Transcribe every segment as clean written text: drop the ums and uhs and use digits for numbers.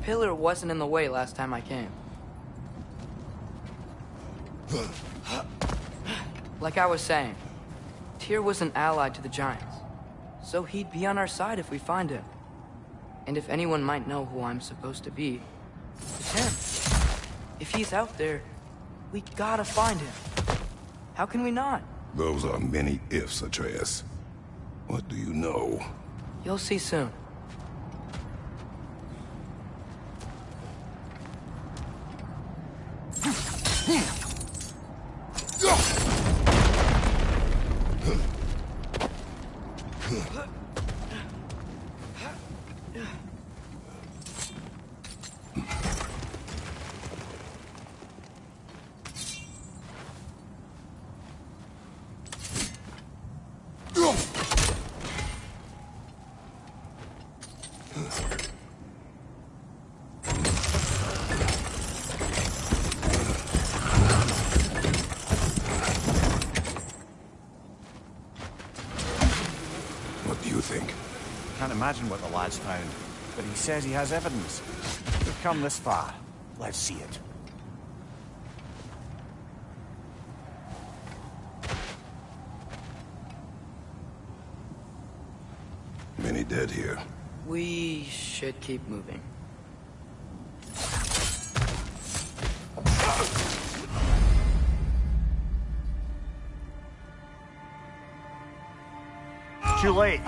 pillar wasn't in the way last time I came. Like I was saying, Tyr was an ally to the Giants, so he'd be on our side if we find him. And if anyone might know who I'm supposed to be, it's him. If he's out there, we gotta find him. How can we not? Those are many ifs, Atreus. What do you know? You'll see soon. Can't imagine what the lad's found, but he says he has evidence. We've come this far. Let's see it. Many dead here. We should keep moving. Too late.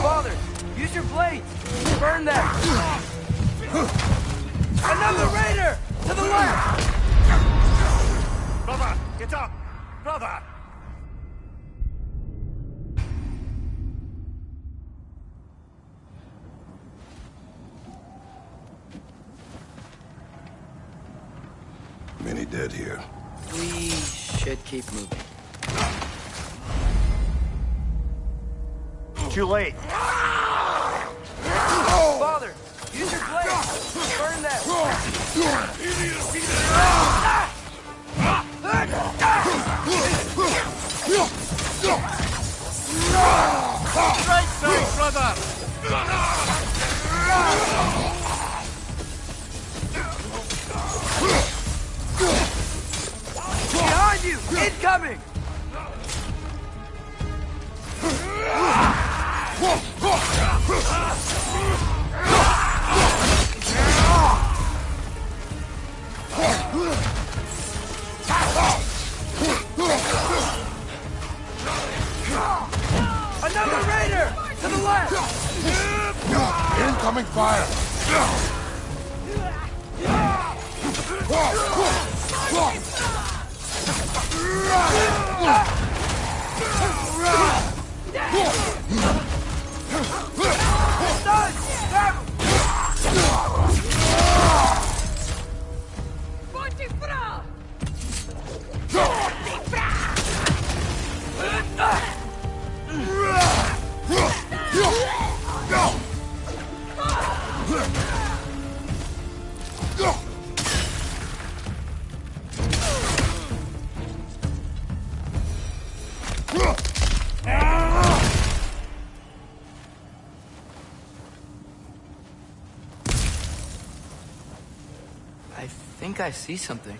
Father, use your blades! Burn them! Another raider! To the left! Brother, get up! Brother! Many dead here. We should keep moving. Too late. Father, use your blade! Burn them! Right side, brother! Behind you! Incoming! Another raider! To the left! Incoming fire! I think I see something.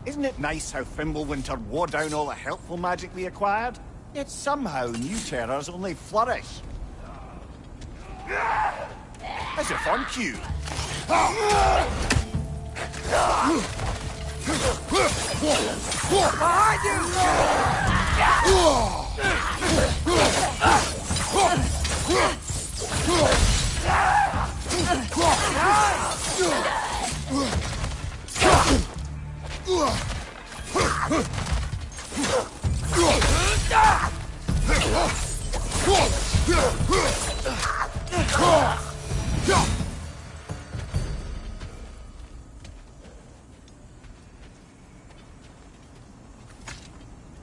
Isn't it nice how Fimbulwinter wore down all the helpful magic we acquired? Yet somehow new terrors only flourish. As if on cue. Behind you!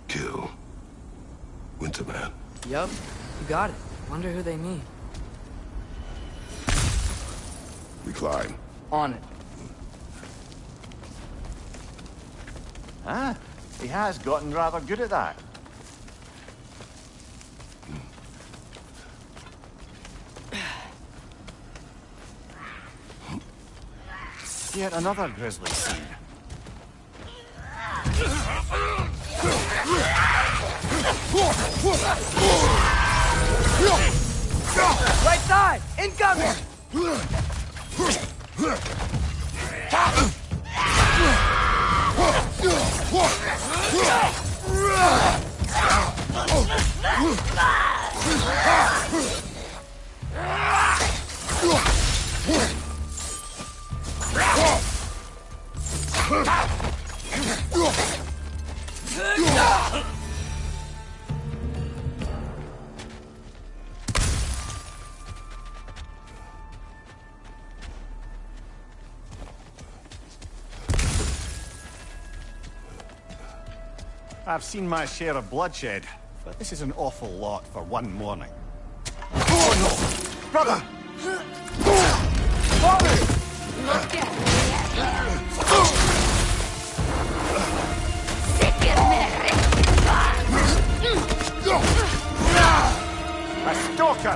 Kill. Winterman. Yup, you got it. Wonder who they mean. We climb. On it. Ah, he has gotten rather good at that. Yet another grisly scene. Right side! Incoming! I've seen my share of bloodshed, but this is an awful lot for one morning. Oh no! Brother! Father! Look at A stalker!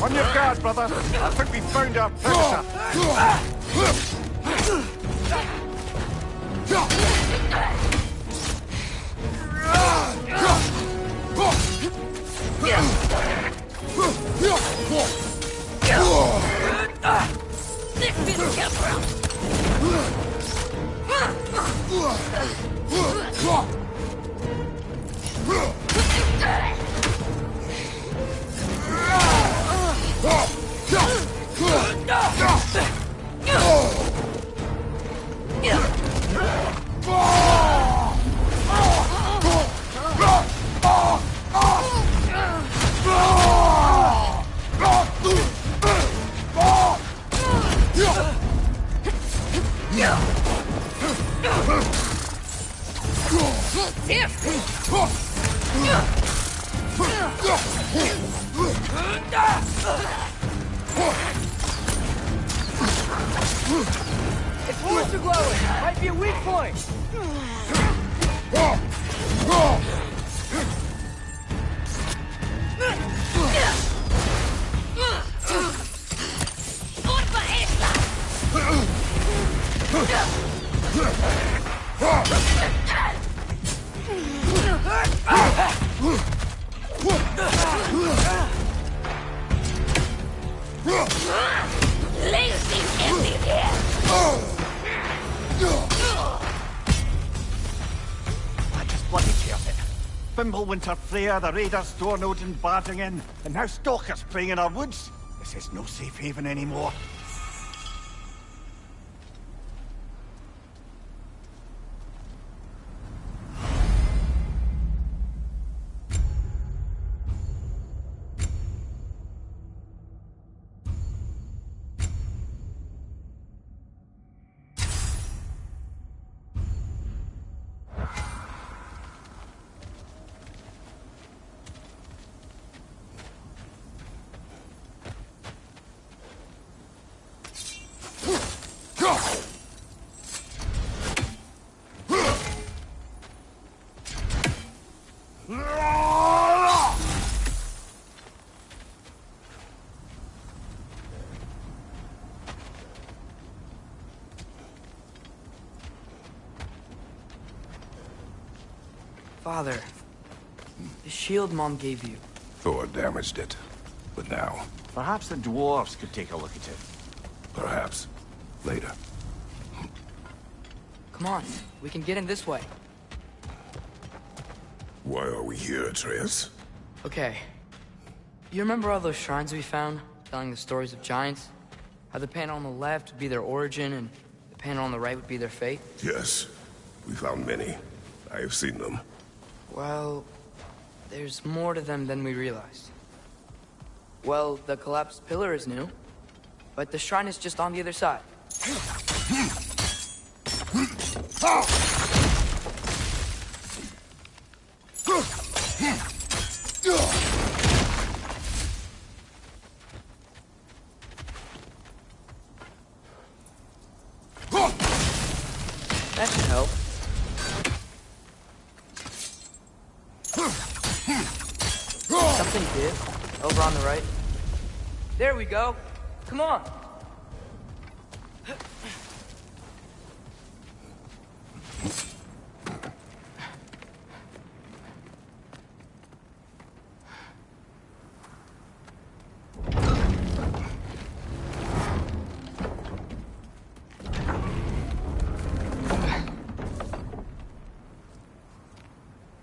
On your guard, brother! I think we found our predator! Its wounds are glowing! Might be a weak point! I just bloody killed it. Fimbulwinter Freya, the raiders, Storm Odin barging in, and now stalkers preying in our woods. This is no safe haven anymore. Father, the shield Mom gave you. Thor damaged it. But now, Perhaps the dwarves could take a look at it. perhaps, later. Come on, we can get in this way. Why are we here, Atreus? Okay. You remember all those shrines we found, telling the stories of giants? How the panel on the left would be their origin, and the panel on the right would be their fate? Yes, we found many. I have seen them. Well, there's more to them than we realized. Well, the collapsed pillar is new, but the shrine is just on the other side. That should help. Something big, over on the right. There we go. Come on.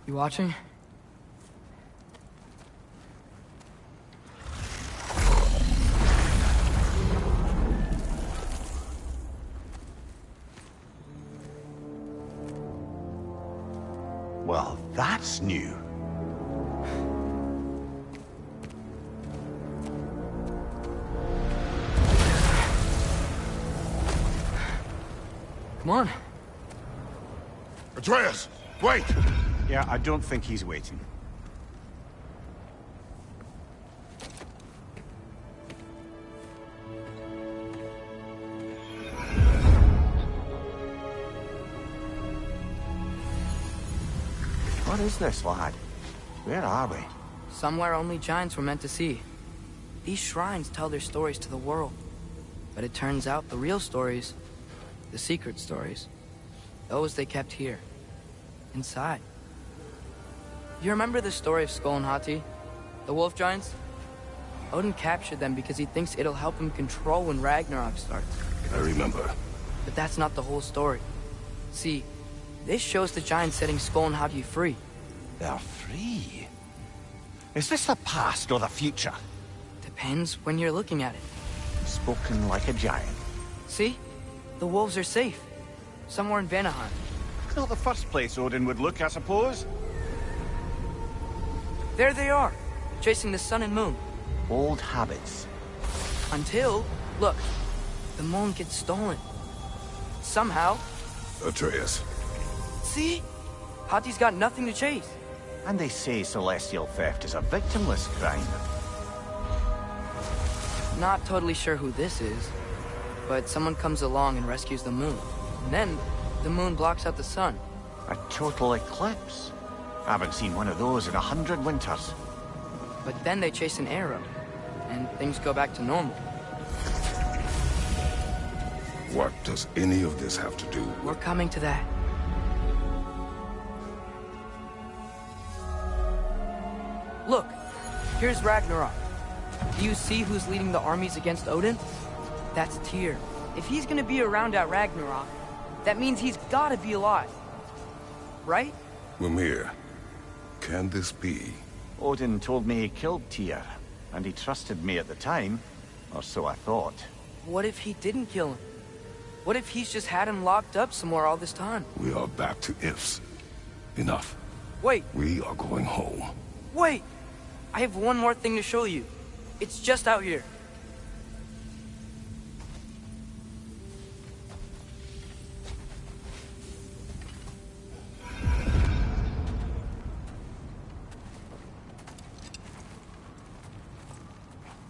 You watching? Well, that's new. Come on. Atreus, wait! Yeah, I don't think he's waiting. What is this, lad? Where are we? Somewhere only giants were meant to see. These shrines tell their stories to the world. But it turns out the real stories, the secret stories, those they kept here, inside. You remember the story of Skull and Hati? The wolf giants? Odin captured them because he thinks it'll help him control when Ragnarok starts. I remember. But that's not the whole story. See, this shows the giants setting Skull and Hati free. They're free. Is this the past or the future? Depends when you're looking at it. Spoken like a giant. See? The wolves are safe. Somewhere in Vanaheim. Not the first place Odin would look, I suppose. There they are, chasing the sun and moon. Old habits. Until, look, the moon gets stolen. Somehow. Atreus. See? Hati's got nothing to chase. And they say celestial theft is a victimless crime. Not totally sure who this is, but someone comes along and rescues the moon. And then, the moon blocks out the sun. A total eclipse. I haven't seen one of those in 100 winters. But then they chase an arrow, and things go back to normal. What does any of this have to do with... We're coming to that. Look, here's Ragnarok. Do you see who's leading the armies against Odin? That's Tyr. If he's gonna be around at Ragnarok, that means he's gotta be alive. Right? Mimir, can this be? Odin told me he killed Tyr, and he trusted me at the time, or so I thought. What if he didn't kill him? What if he's just had him locked up somewhere all this time? We are back to ifs. Enough. Wait, We are going home. wait! I have one more thing to show you. It's just out here.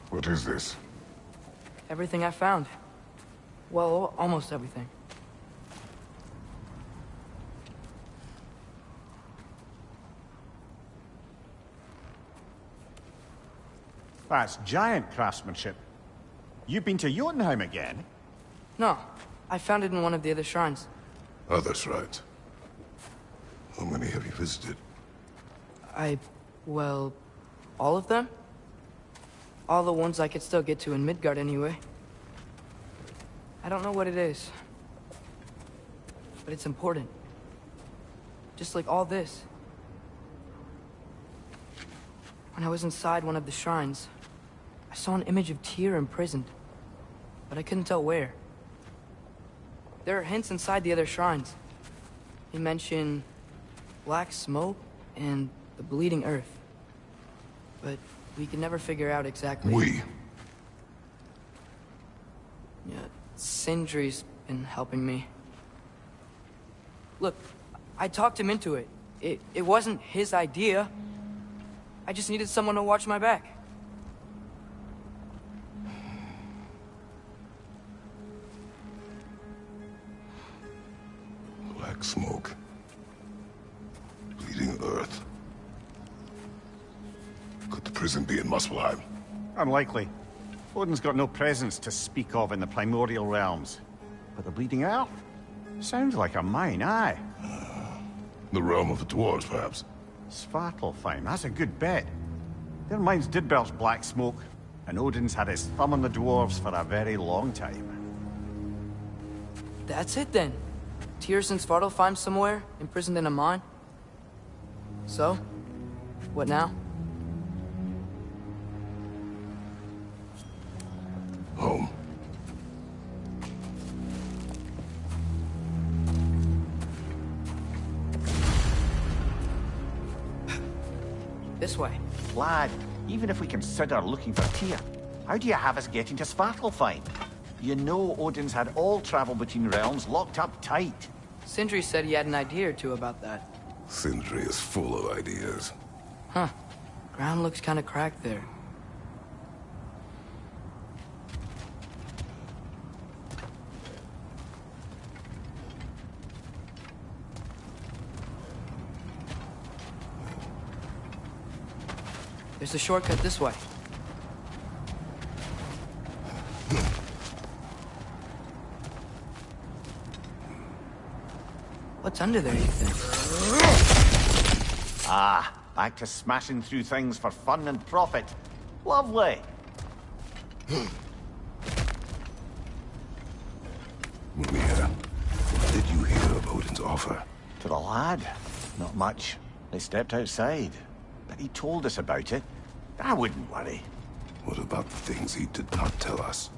What is this? Everything I found. Well, almost everything. That's giant craftsmanship. You've been to Jotunheim again? No, I found it in one of the other shrines. Others, right? How many have you visited? Well, all of them? All the ones I could still get to in Midgard anyway. I don't know what it is. But it's important. Just like all this. When I was inside one of the shrines, I saw an image of Tyr imprisoned. But I couldn't tell where. There are hints inside the other shrines. They mention black smoke and the bleeding earth. But we could never figure out exactly. We. Yeah, Sindri's been helping me. Look, I talked him into it. It wasn't his idea. I just needed someone to watch my back. Black smoke. Bleeding earth. Could the prison be in Muspelheim? Unlikely. Odin's got no presence to speak of in the primordial realms. But the Bleeding Earth? Sounds like a mine, aye. The realm of the dwarves, perhaps? Svartalfheim, that's a good bet. Their mines did belch black smoke, and Odin's had his thumb on the dwarves for a very long time. That's it then. Tyr's in Svartalfheim somewhere, imprisoned in a mine. So, what now? Home. This way. Lad, even if we consider looking for Tyr, how do you have us getting to Svartalfheim? You know Odin's had all travel between realms locked up tight. Sindri said he had an idea or two about that. Sindri is full of ideas. Huh. Ground looks kinda cracked there. There's a shortcut this way. What's under there, you think? Ah, back to smashing through things for fun and profit. Lovely. Mimir, what did you hear of Odin's offer? To the lad? Not much. They stepped outside. But he told us about it. I wouldn't worry. What about the things he did not tell us?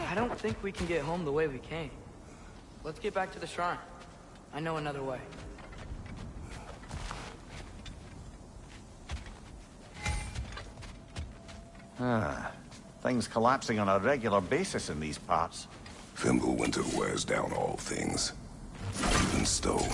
I don't think we can get home the way we came. Let's get back to the shrine. I know another way. Ah, things collapsing on a regular basis in these parts. Fimbulwinter wears down all things, even stone.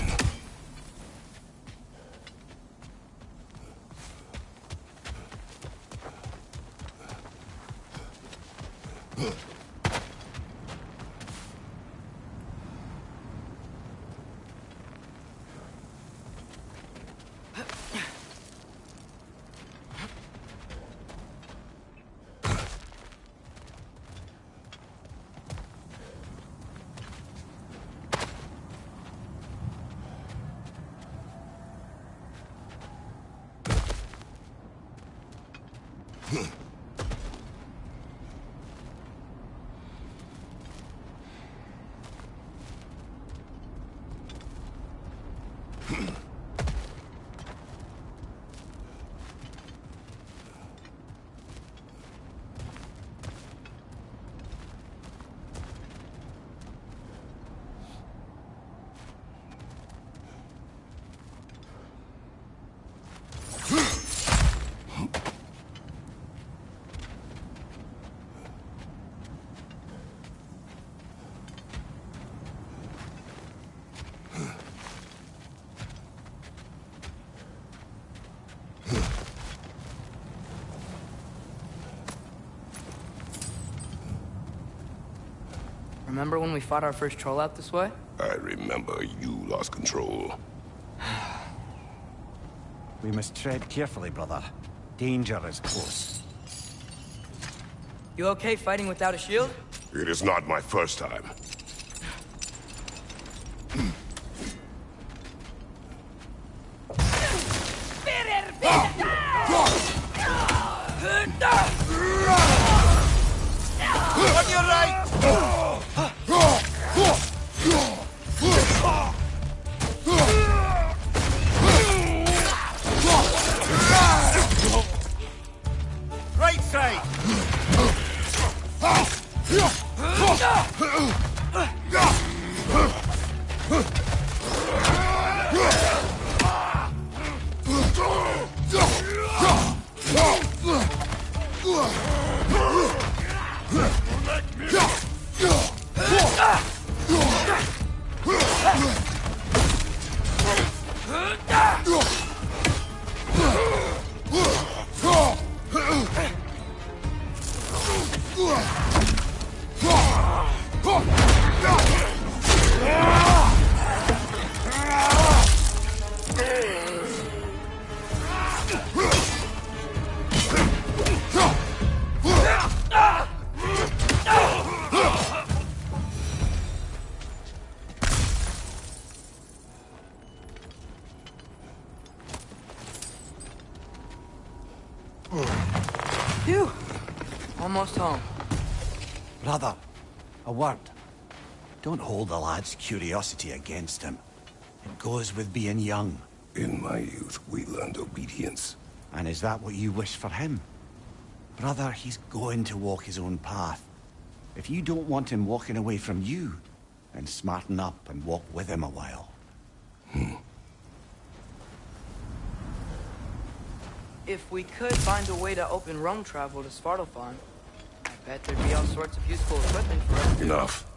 Remember when we fought our first troll out this way? I remember you lost control. We must tread carefully, brother. Danger is close. You okay fighting without a shield? It is not my first time. On your right! Right side! Phew! Almost home. Brother, a word. Don't hold the lad's curiosity against him. It goes with being young. In my youth, we learned obedience. And is that what you wish for him? Brother, he's going to walk his own path. If you don't want him walking away from you, then smarten up and walk with him a while. If we could find a way to open Rome travel to Svartalfheim, I bet there'd be all sorts of useful equipment for us. Enough.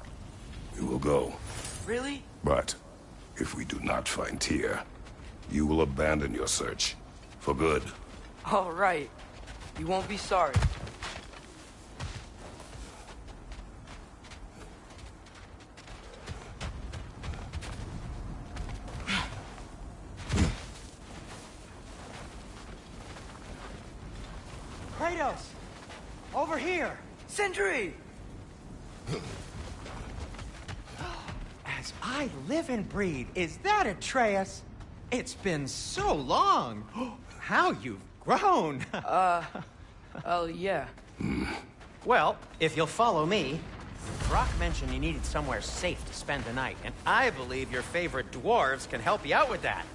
We will go. Really? But if we do not find Tyr, you will abandon your search. For good. All right. You won't be sorry. Kratos! Over here! Sentry! As I live and breathe, is that Atreus? It's been so long! How you've grown! Oh, yeah. Well, if you'll follow me, Brock mentioned you needed somewhere safe to spend the night, and I believe your favorite dwarves can help you out with that.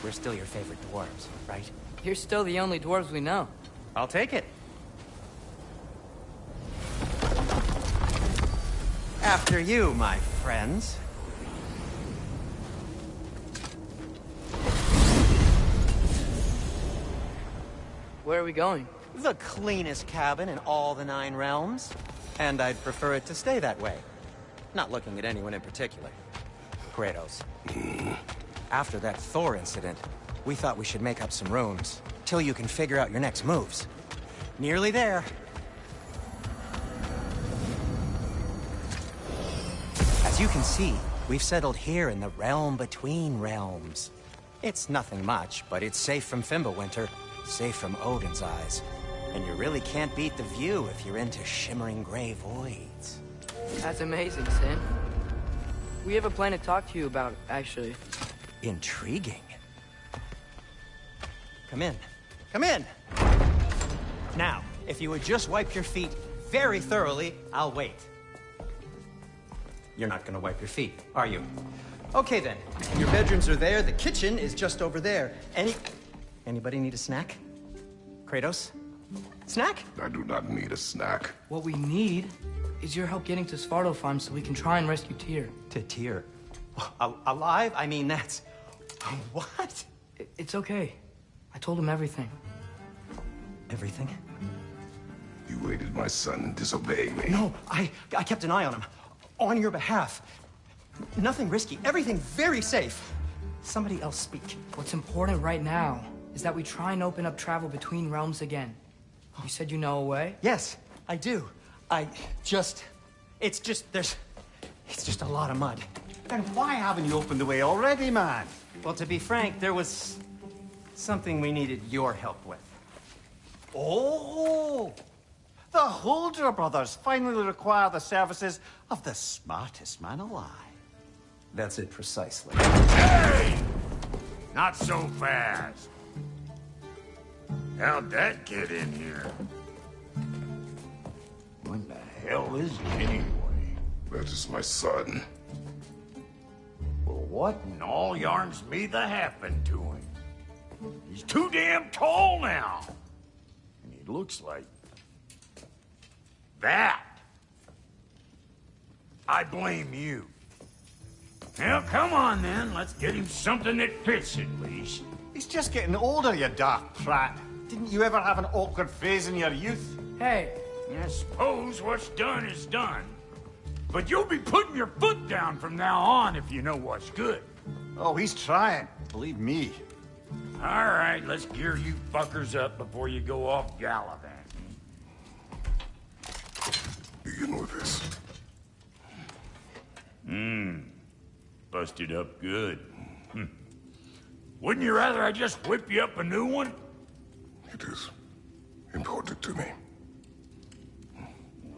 We're still your favorite dwarves, right? You're still the only dwarves we know. I'll take it. After you, my friends. Where are we going? The cleanest cabin in all the 9 realms. And I'd prefer it to stay that way. Not looking at anyone in particular. Kratos. After that Thor incident, we thought we should make up some rooms, till you can figure out your next moves. Nearly there. As you can see, we've settled here in the realm between realms. It's nothing much, but it's safe from Fimbulwinter, safe from Odin's eyes. And you really can't beat the view if you're into shimmering gray voids. That's amazing, Sin. We have a plan to talk to you about, actually. Intriguing. Come in. Come in! Now, if you would just wipe your feet very thoroughly, I'll wait. You're not gonna wipe your feet, are you? Okay then. Your bedrooms are there, the kitchen is just over there. Anybody need a snack? Kratos? Snack? I do not need a snack. What we need is your help getting to Svartalfheim so we can try and rescue Tyr. To Tyr? Alive? I mean, that's... What? It's okay. I told him everything. Everything? You aided my son in disobeying me. No, I kept an eye on him. On your behalf. Nothing risky. Everything very safe. Somebody else speak. What's important right now is that we try and open up travel between realms again. You said you know a way? Yes, I do. It's just a lot of mud. Then why haven't you opened the way already, man? Well, to be frank, there was something we needed your help with. Oh! The Holder brothers finally require the services of the smartest man alive. That's it precisely. Hey! Not so fast. How'd that get in here? What the hell is he anyway? That is my son. Well, what in all yarns me that happened to him? He's too damn tall now. And he looks like... that. I blame you. Well, come on then. Let's get him something that fits at least. He's just getting older, you daft prat. Didn't you ever have an awkward phase in your youth? Hey, I suppose what's done is done. But you'll be putting your foot down from now on if you know what's good. Oh, he's trying. Believe me. All right, let's gear you fuckers up before you go off gallivanting. Begin with this. Busted up good. Wouldn't you rather I just whip you up a new one? It is important to me.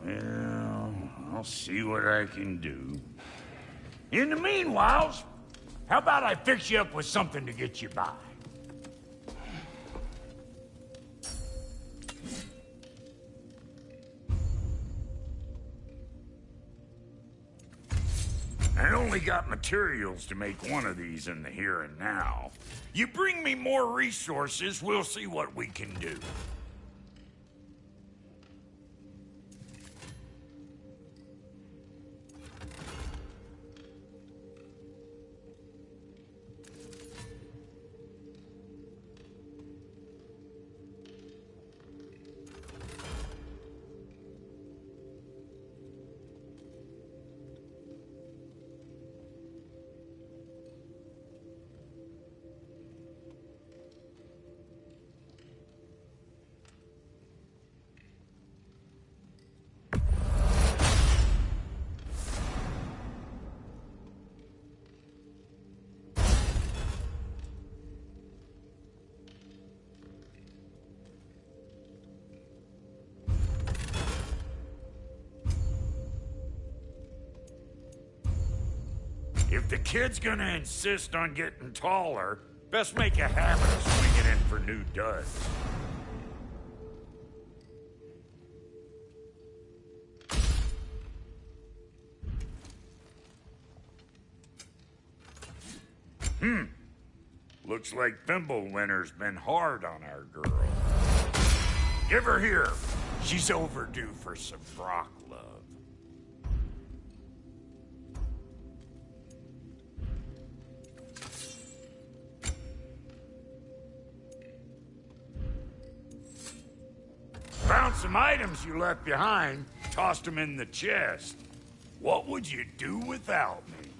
Well, I'll see what I can do. In the meanwhile, how about I fix you up with something to get you by? I only got materials to make one of these in the here and now. You bring me more resources, we'll see what we can do. If the kid's gonna insist on getting taller, best make a habit of swinging in for new duds. Looks like Thimblewinter's been hard on our girl. Give her here. She's overdue for some Brock love. Found some items you left behind, tossed them in the chest. What would you do without me?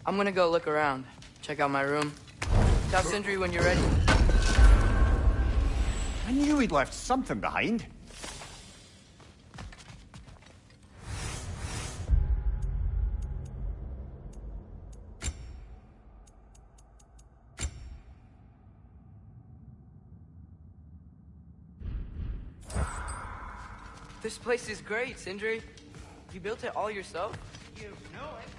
I'm gonna go look around. Check out my room. Tell Sindri when you're ready. I knew he'd left something behind. This place is great, Sindri. You built it all yourself? You know it.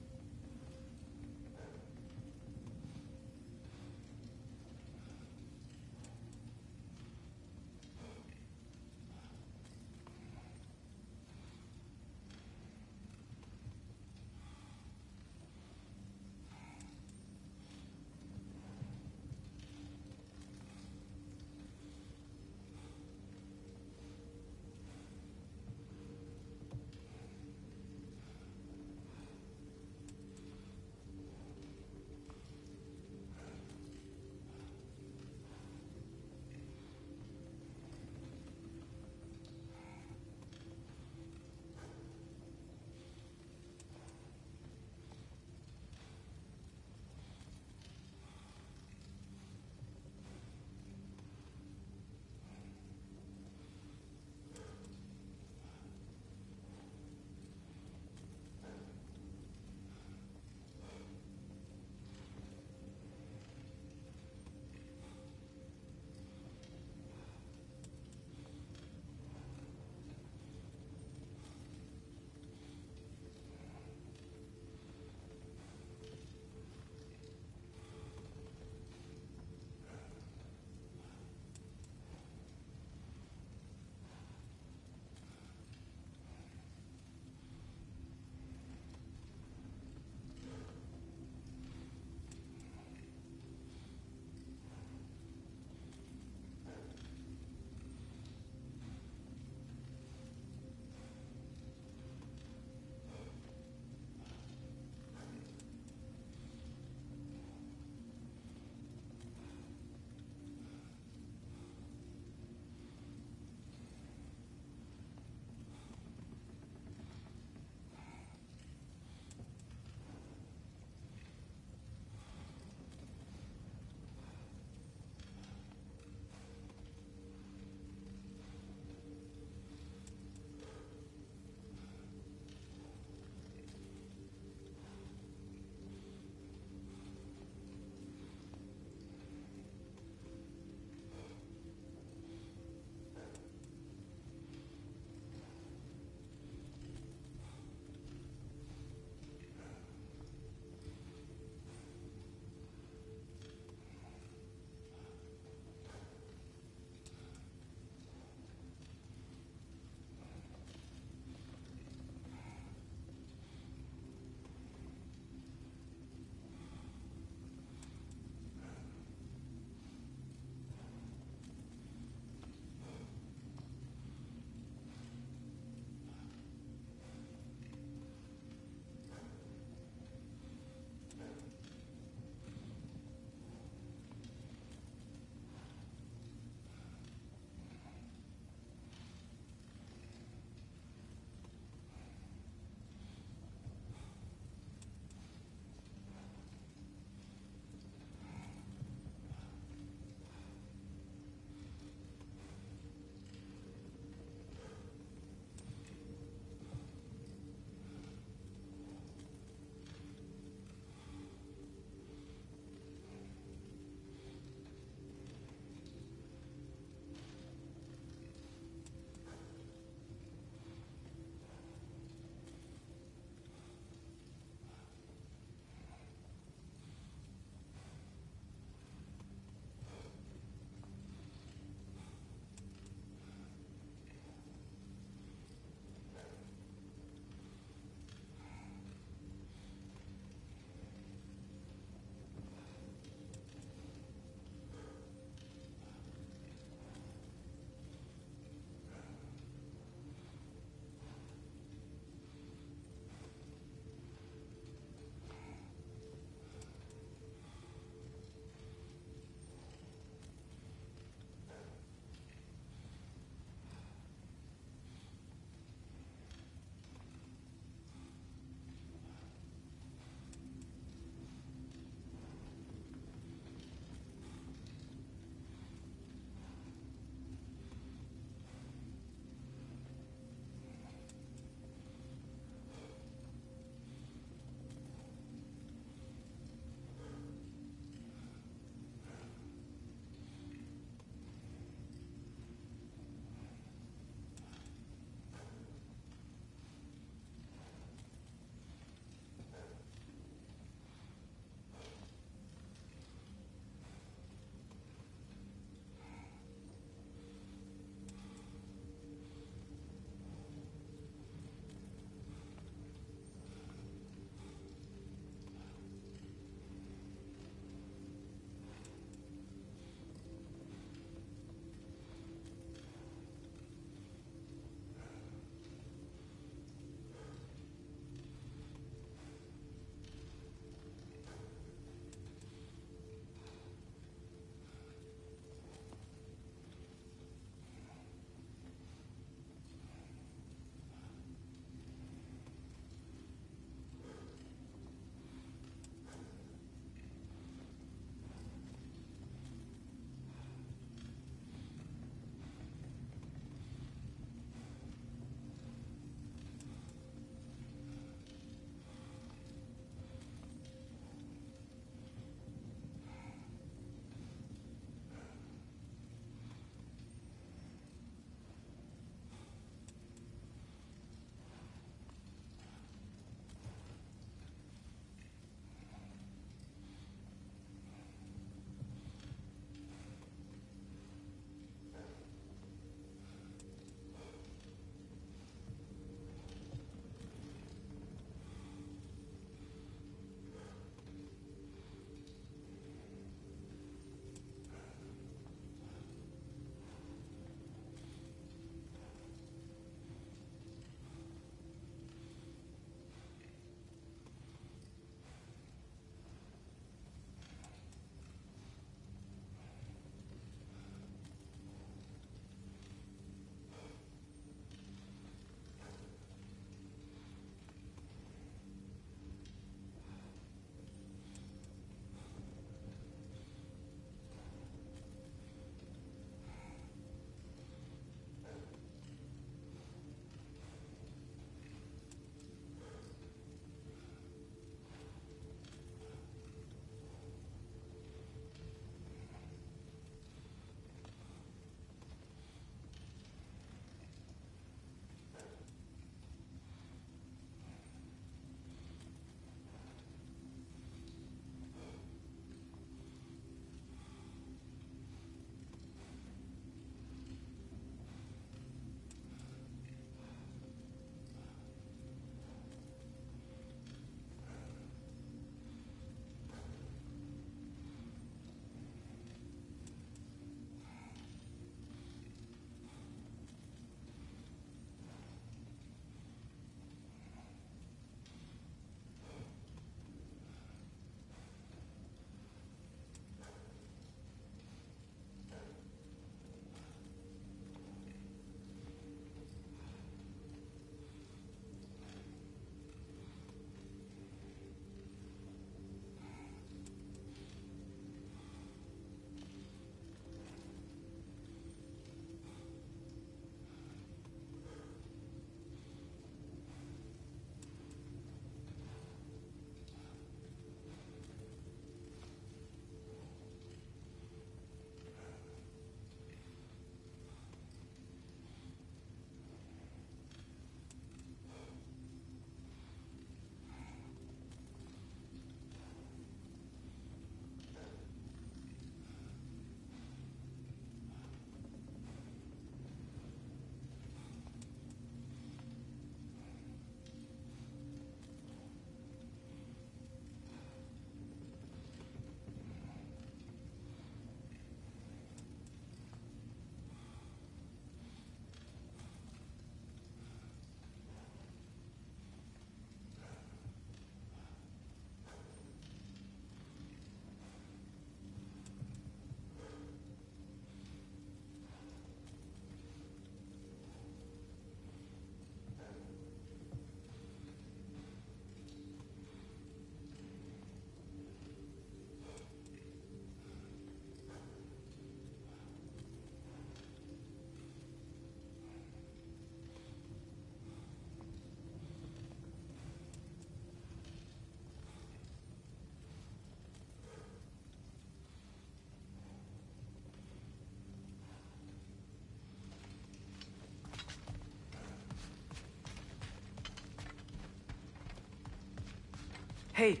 Hey,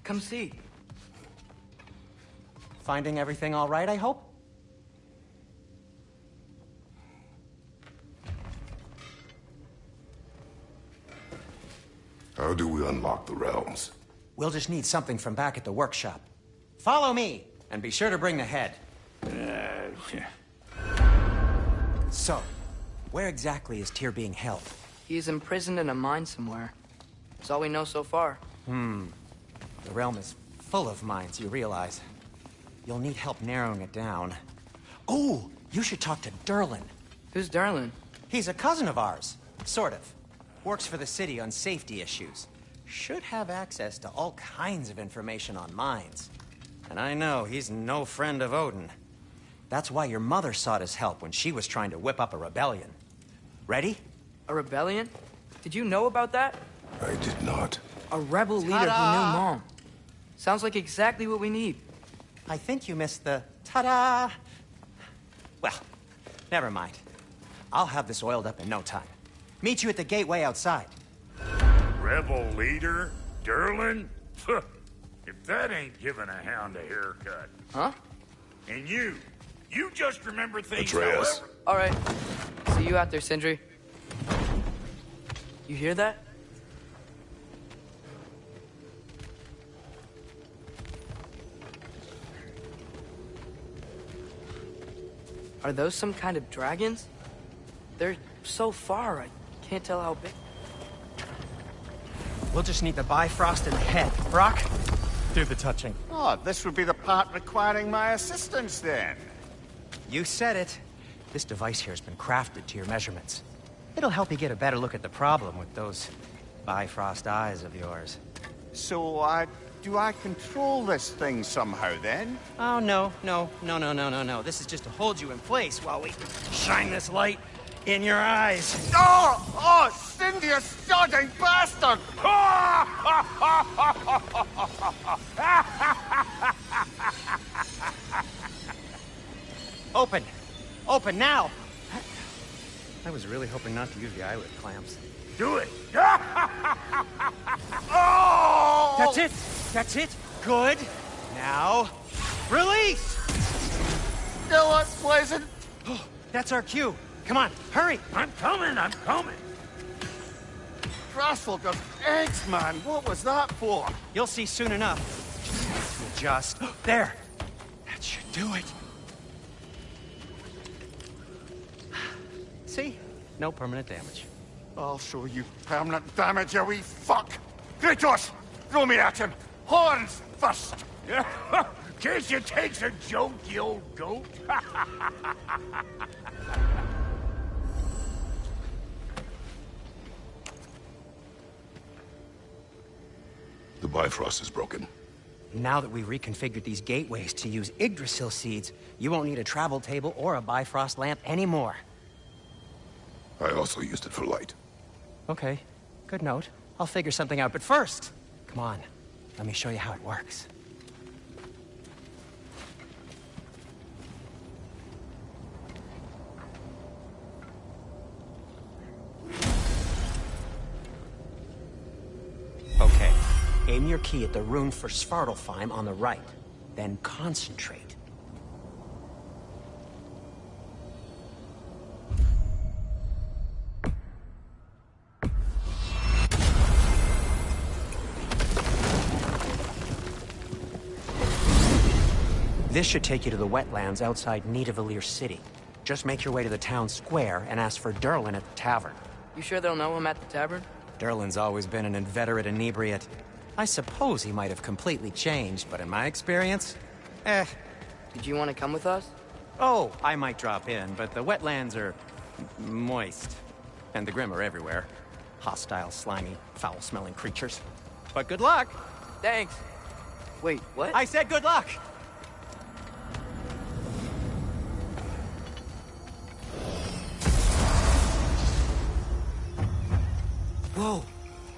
come see. Finding everything all right, I hope? How do we unlock the realms? We'll just need something from back at the workshop. Follow me, and be sure to bring the head. So, where exactly is Tyr being held? He's imprisoned in a mine somewhere. That's all we know so far. The realm is full of mines, you realize. You'll need help narrowing it down. Oh, you should talk to Durlin. Who's Darlin? He's a cousin of ours. Sort of. Works for the city on safety issues. Should have access to all kinds of information on mines. And I know he's no friend of Odin. That's why your mother sought his help when she was trying to whip up a rebellion. Ready? A rebellion? Did you know about that? I did not. A rebel leader who knew Mom. Sounds like exactly what we need. I think you missed the ta-da. Well, never mind. I'll have this oiled up in no time. Meet you at the gateway outside. Rebel leader? Durlin? If that ain't giving a hound a haircut. Huh? And you just remember things Atreus. however... All right. See you out there, Sindri. You hear that? Are those some kind of dragons? They're so far, I can't tell how big. We'll just need the Bifrost in the head. Brock, do the touching. Oh, this would be the part requiring my assistance then. You said it. This device here has been crafted to your measurements. It'll help you get a better look at the problem with those Bifrost eyes of yours. So, do I control this thing somehow then? Oh, no. This is just to hold you in place while we shine this light in your eyes. Oh, Cindy, you sodding bastard! Open! Open now! I was really hoping not to use the eyelid clamps. Do it! Oh! That's it! That's it! Good! Now, release! Still unpleasant. That's our cue. Come on, hurry! I'm coming! Crostal got eggs, man. What was that for? You'll see soon enough. You just... There! That should do it. See? No permanent damage. I'll show you permanent damage, you wee fuck! Kratos! Throw me at him! Horns first! Case you takes a joke, you old goat. The Bifrost is broken. Now that we've reconfigured these gateways to use Yggdrasil seeds, you won't need a travel table or a Bifrost lamp anymore. I also used it for light. Okay, good note. I'll figure something out, but first, come on, let me show you how it works. Okay, aim your key at the rune for Svartalfheim on the right, then concentrate. This should take you to the wetlands outside Nidavellir City. Just make your way to the town square and ask for Durlin at the tavern. You sure they'll know him at the tavern? Durlin's always been an inveterate inebriate. I suppose he might have completely changed, but in my experience, Did you want to come with us? Oh, I might drop in, but the wetlands are moist. And the Grim are everywhere. Hostile, slimy, foul-smelling creatures. But good luck! Thanks. Wait, what? I said good luck! Whoa,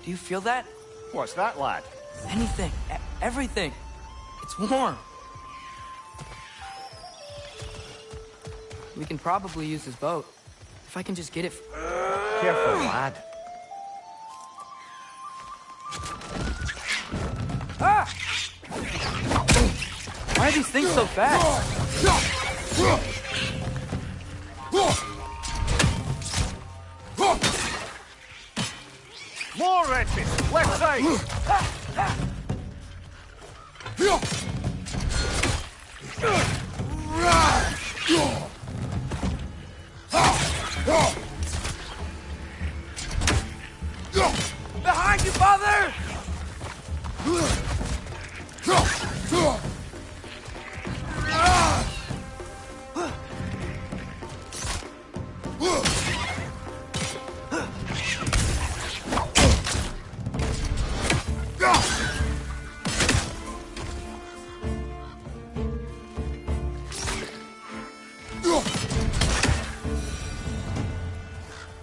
do you feel that? What's that, lad? Anything, everything. It's warm. We can probably use this boat. If I can just get it... Careful, lad. Why are these things so fast? More wretches! Left side! Behind you, father!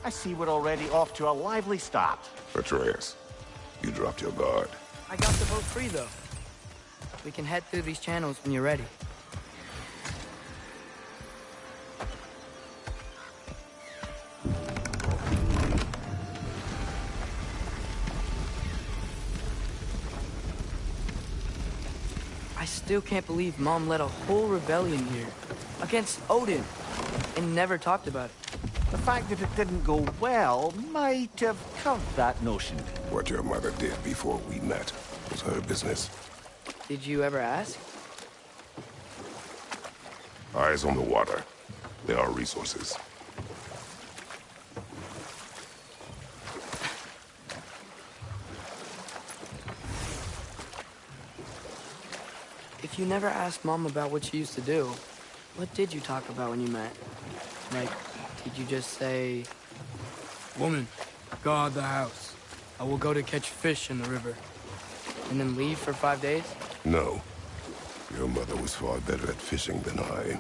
I see we're already off to a lively start. Atreus, you dropped your guard. I got the boat free, though. We can head through these channels when you're ready. I still can't believe Mom led a whole rebellion here against Odin and never talked about it. The fact that it didn't go well might have curved that notion. What your mother did before we met was her business. Did you ever ask? Eyes on the water. There are resources. If you never asked Mom about what she used to do, what did you talk about when you met? Like, did you just say, "Woman, guard the house. I will go to catch fish in the river," and then leave for 5 days? No. Your mother was far better at fishing than I.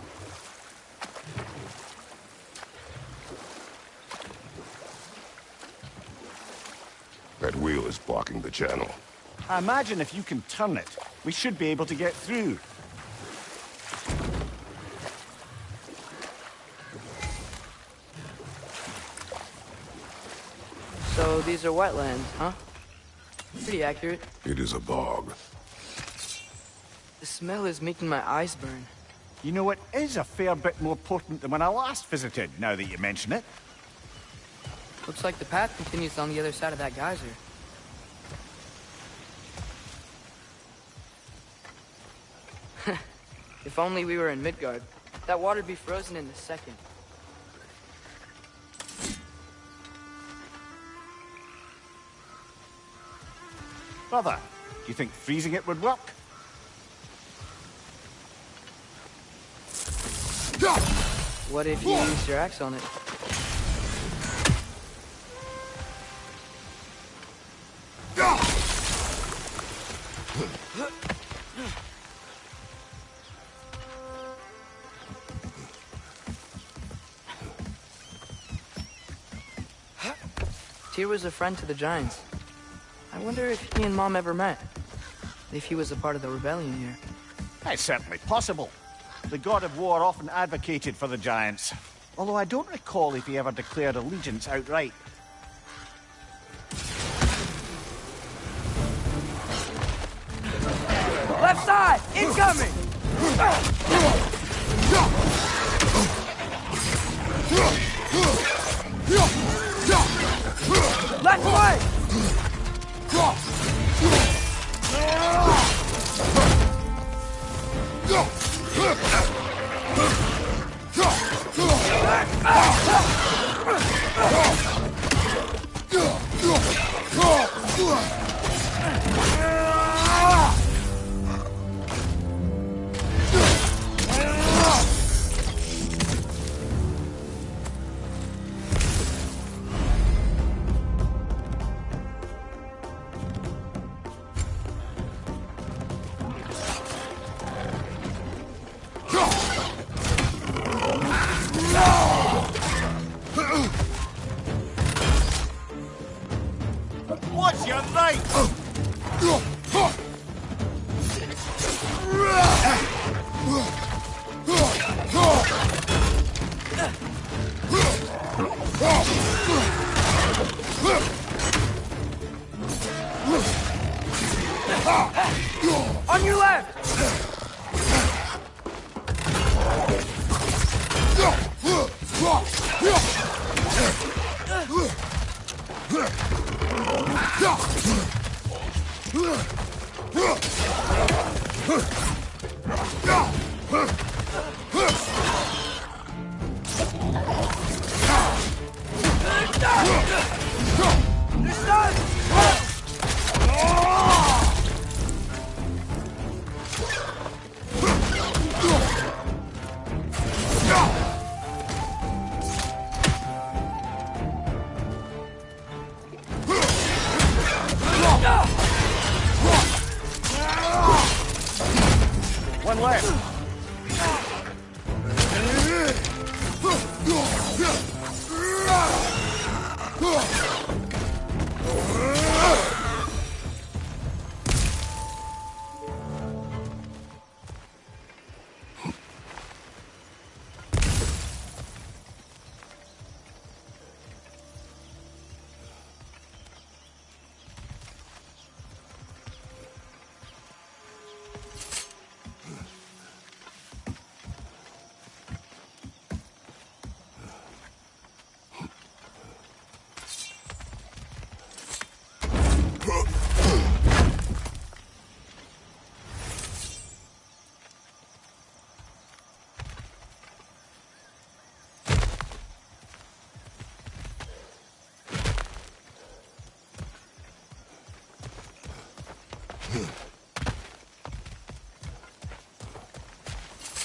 That wheel is blocking the channel. I imagine if you can turn it, we should be able to get through. So these are wetlands, huh? Pretty accurate. It is a bog. The smell is making my eyes burn. You know, it is a fair bit more potent than when I last visited, now that you mention it. Looks like the path continues on the other side of that geyser. If only we were in Midgard. That water'd be frozen in a second. Brother, do you think freezing it would work? What if you used your axe on it? Tyr was a friend to the Giants. I wonder if he and Mom ever met. If he was a part of the rebellion here. It's certainly possible. The god of war often advocated for the Giants. Although I don't recall if he ever declared allegiance outright. Left side! Incoming! Left way! What's your right? On your left! One left.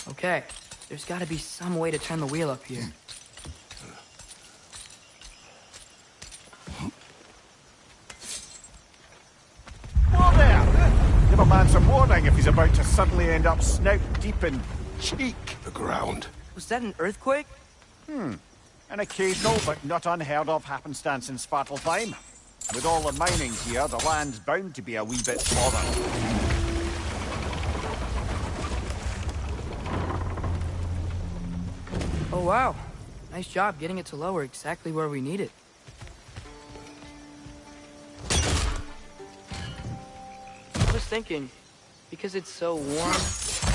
Okay, there's gotta be some way to turn the wheel up here. Whoa there! Give a man some warning if he's about to suddenly end up snout deep in cheek. The ground. Was that an earthquake? An occasional but not unheard of happenstance in Svartalfheim. With all the mining here, the land's bound to be a wee bit bothered. Oh wow, nice job getting it to lower exactly where we need it. I was thinking, because it's so warm,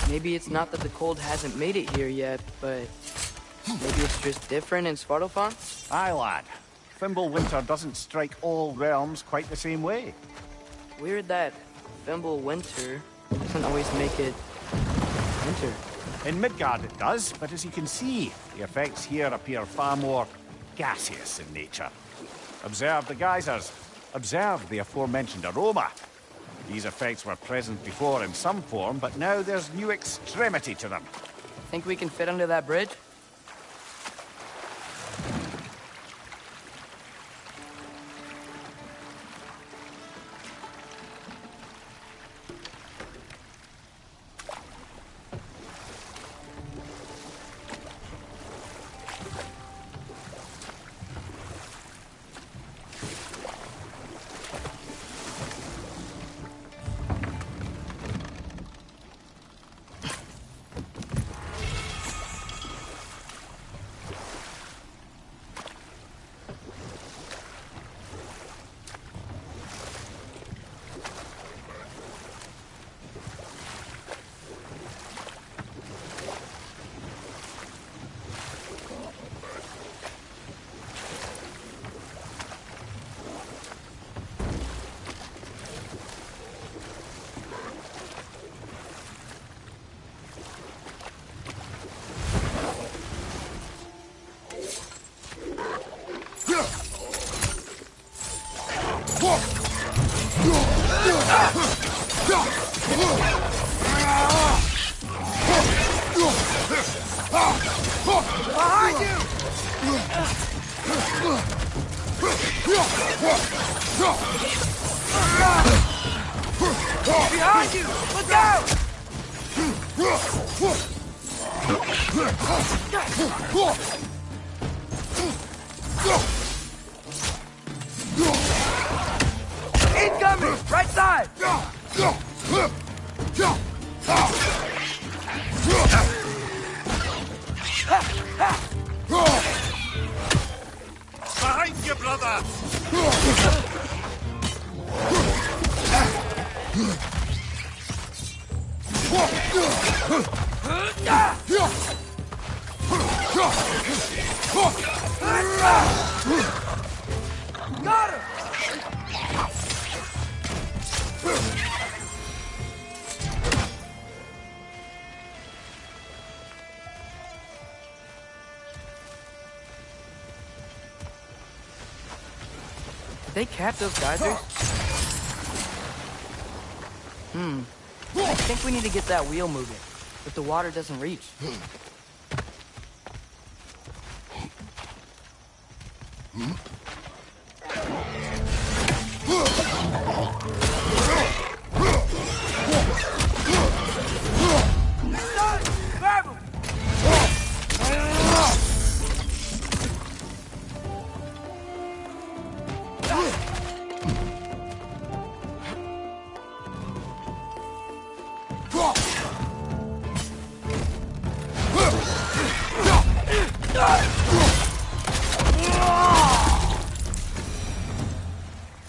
maybe it's not that the cold hasn't made it here yet, but maybe it's just different in Svartalfheim? Aye, lad. Fimbulwinter doesn't strike all realms quite the same way. Weird that Fimbulwinter doesn't always make it winter. In Midgard it does, but as you can see, the effects here appear far more gaseous in nature. Observe the geysers. Observe the aforementioned aroma. These effects were present before in some form, but now there's new extremity to them. Think we can fit under that bridge? Behind you! Behind you! Look out! Incoming! Right side! Behind you, brother! Got him! Did they cap those geysers? I think we need to get that wheel moving, but the water doesn't reach. Grab him!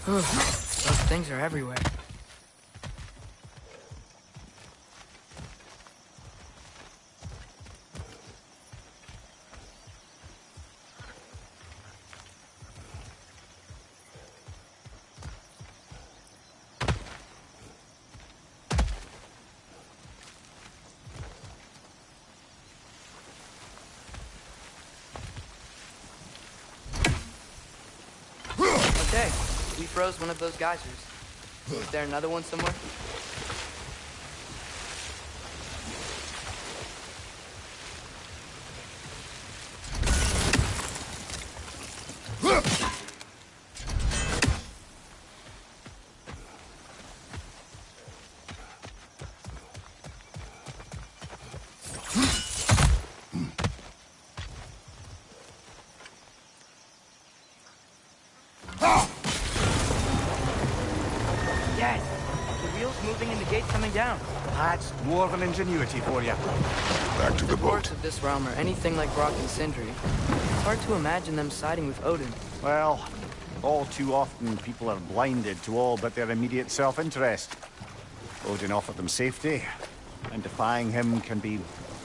Those things are everywhere. Okay, we froze one of those geysers. Is there another one somewhere? Yes! The wheel's moving and the gate's coming down. That's dwarven ingenuity for you. Back to the Parts boat. of this realm are anything like Brock and Sindri. It's hard to imagine them siding with Odin. Well, all too often people are blinded to all but their immediate self-interest. Odin offered them safety, and defying him can be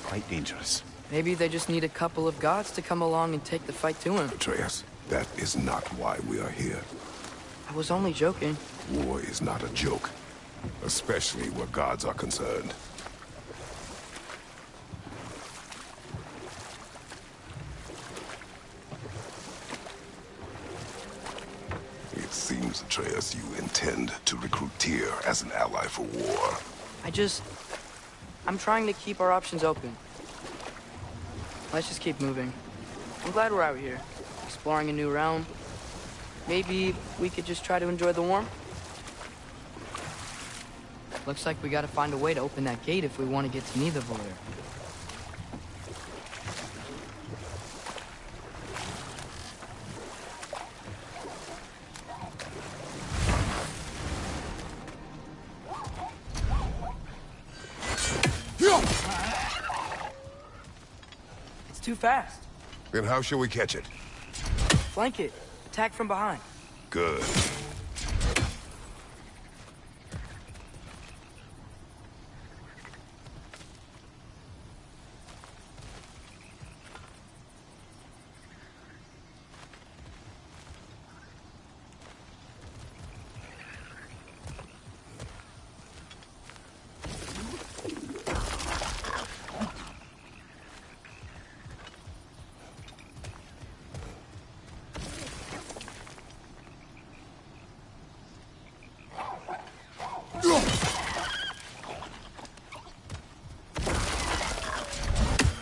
quite dangerous. Maybe they just need a couple of gods to come along and take the fight to him. Atreus, that is not why we are here. I was only joking. War is not a joke, especially where gods are concerned. It seems, Atreus, you intend to recruit Tyr as an ally for war. I'm trying to keep our options open. Let's just keep moving. I'm glad we're out here, exploring a new realm. Maybe we could just try to enjoy the warmth? Looks like we gotta find a way to open that gate if we want to get to Nidavellir. It's too fast. Then how shall we catch it? Flank it. Attack from behind. Good.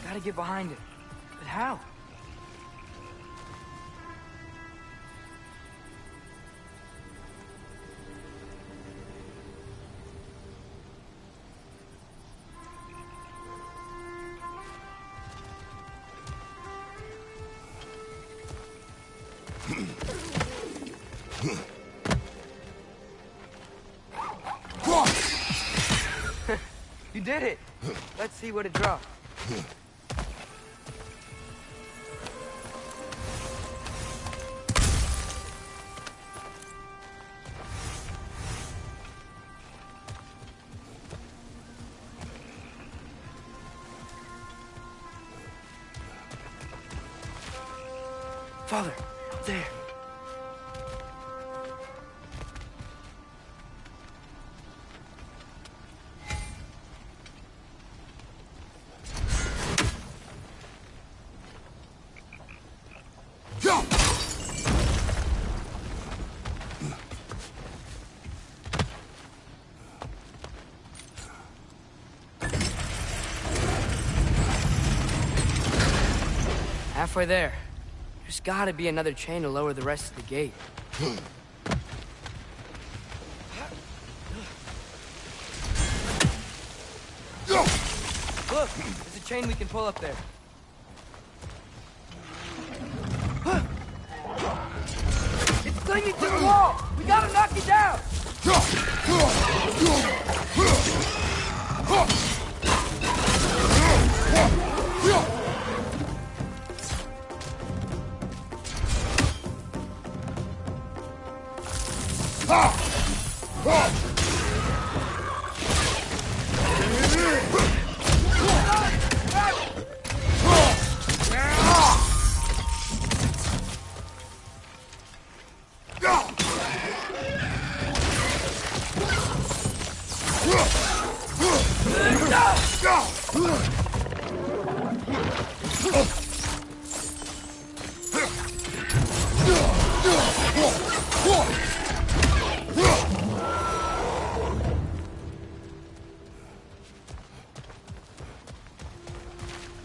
Gotta get behind it. But how? You did it! Let's see what it dropped. Father, there. Halfway there. There's gotta be another chain to lower the rest of the gate. Look, there's a chain we can pull up there. It's clinging to the wall! We gotta knock it down!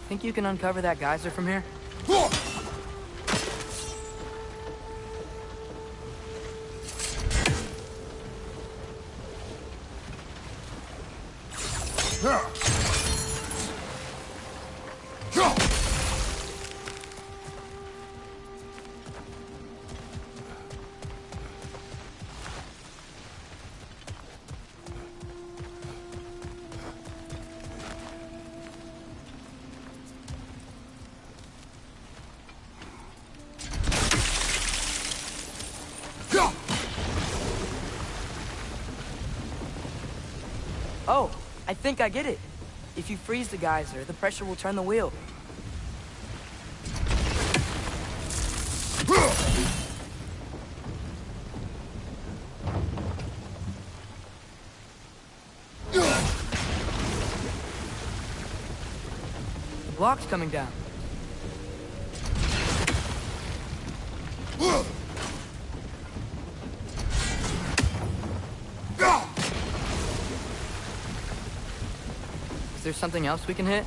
Think you can uncover that geyser from here? Oh, I think I get it. If you freeze the geyser, the pressure will turn the wheel. The block's coming down. Is there something else we can hit?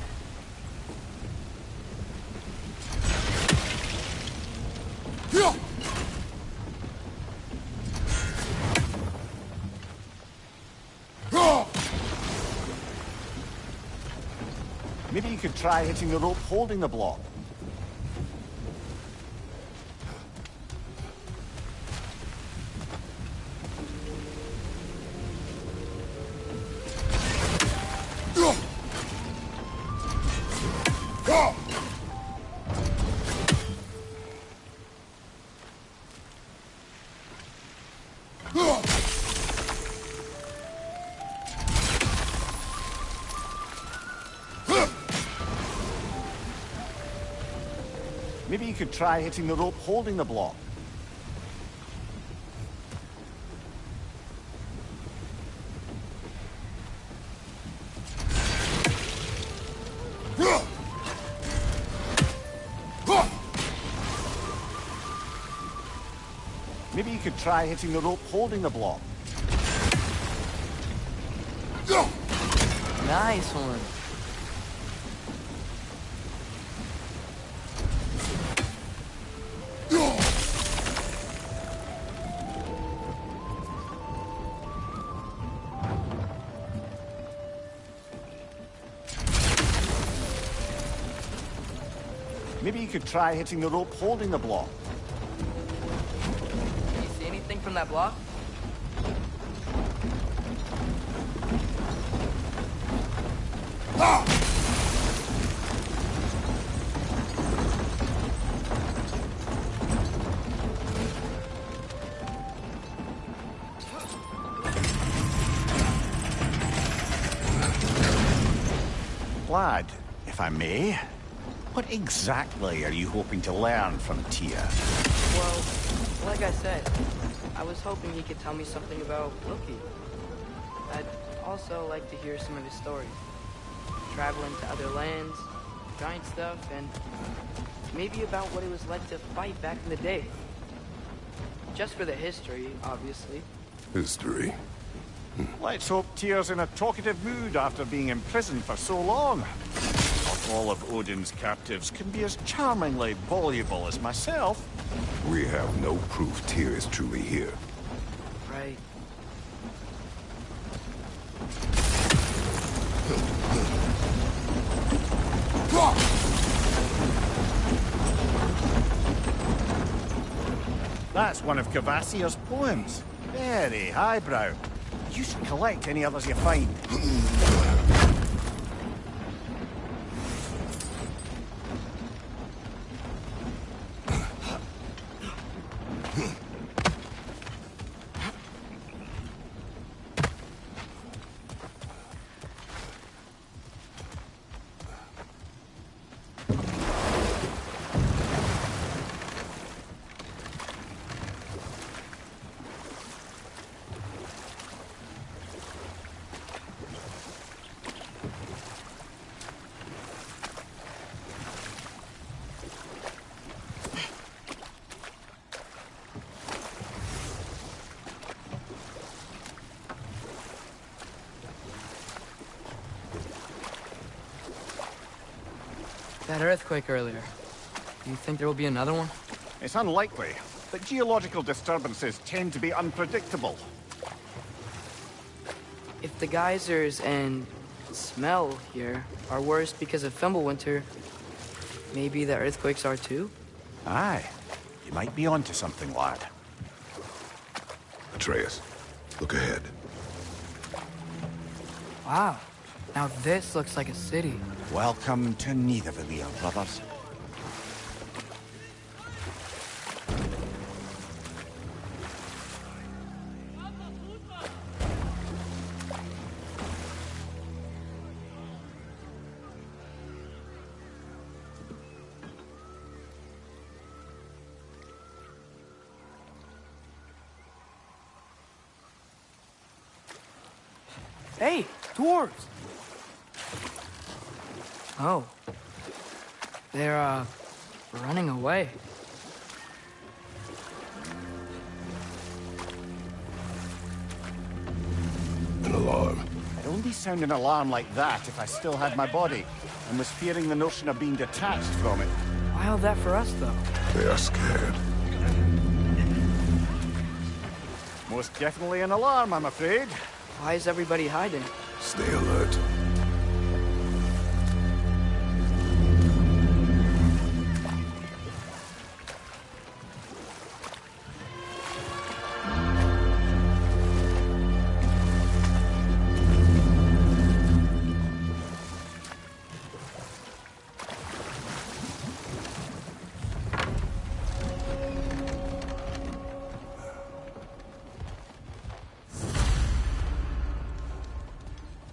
Maybe you could try hitting the rope holding the block. Maybe you could try hitting the rope holding the block. Maybe you could try hitting the rope holding the block. Nice one. Maybe you could try hitting the rope holding the block. Can you see anything from that block? Lad, if I may, What exactly are you hoping to learn from Tyr? Well, like I said, I was hoping he could tell me something about Loki. I'd also like to hear some of his stories. Traveling to other lands, giant stuff, and maybe about what it was like to fight back in the day. Just for the history, obviously. History. Let's hope Tyr's in a talkative mood after being imprisoned for so long. Not all of Odin's captives can be as charmingly voluble as myself. We have no proof Tyr is truly here. Right. That's one of Kvasir's poems. Very highbrow. You should collect any others you find. That earthquake earlier. Do you think there will be another one? It's unlikely, but geological disturbances tend to be unpredictable. If the geysers and smell here are worse because of Fimbulwinter, maybe the earthquakes are too? Aye. You might be onto something, lad. Atreus, look ahead. Wow. Now this looks like a city. Welcome to Nidavellir, brothers. Hey, dwarves! Oh. They're, running away. An alarm. I'd only sound an alarm like that if I still had my body, and was fearing the notion of being detached from it. Why all that for us, though? They are scared. Most definitely an alarm, I'm afraid. Why is everybody hiding? Stay alert.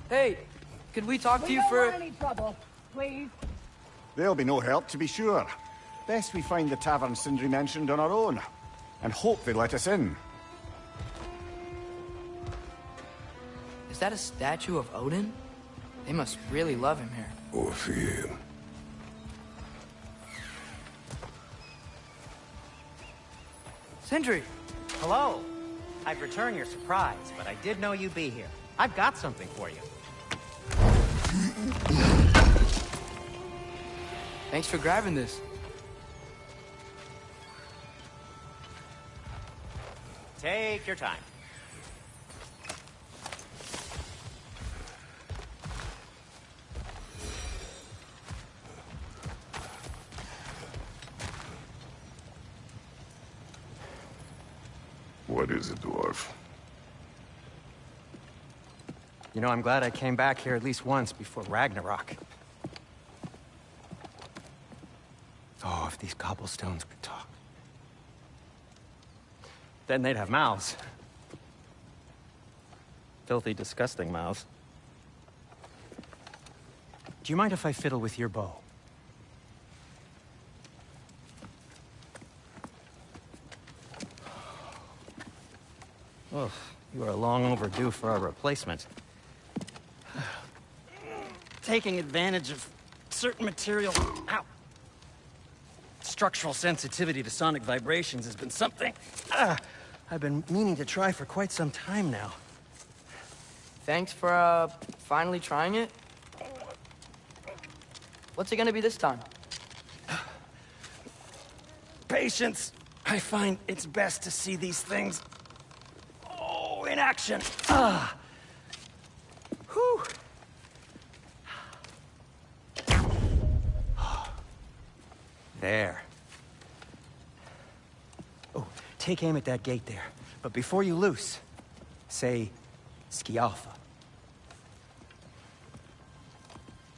Hey, could we talk to you for... any trouble, please. There'll be no help, to be sure. Best we find the tavern Sindri mentioned on our own, and hope they let us in. Is that a statue of Odin? They must really love him here. Or fear. Sindri! Hello. I'd return your surprise, but I did know you'd be here. I've got something for you. Thanks for grabbing this. Take your time. What is it, dwarf? You know, I'm glad I came back here at least once before Ragnarok. Oh, if these cobblestones could talk. Then they'd have mouths. Filthy, disgusting mouths. Do you mind if I fiddle with your bow? Ugh, you are long overdue for a replacement. Taking advantage of certain material... Ow! Structural sensitivity to sonic vibrations has been something I've been meaning to try for quite some time now. Thanks for, finally trying it. What's it gonna be this time? Patience. I find it's best to see these things... in action. Whew. There. Oh, take aim at that gate there. But before you loose, say, Skialfa.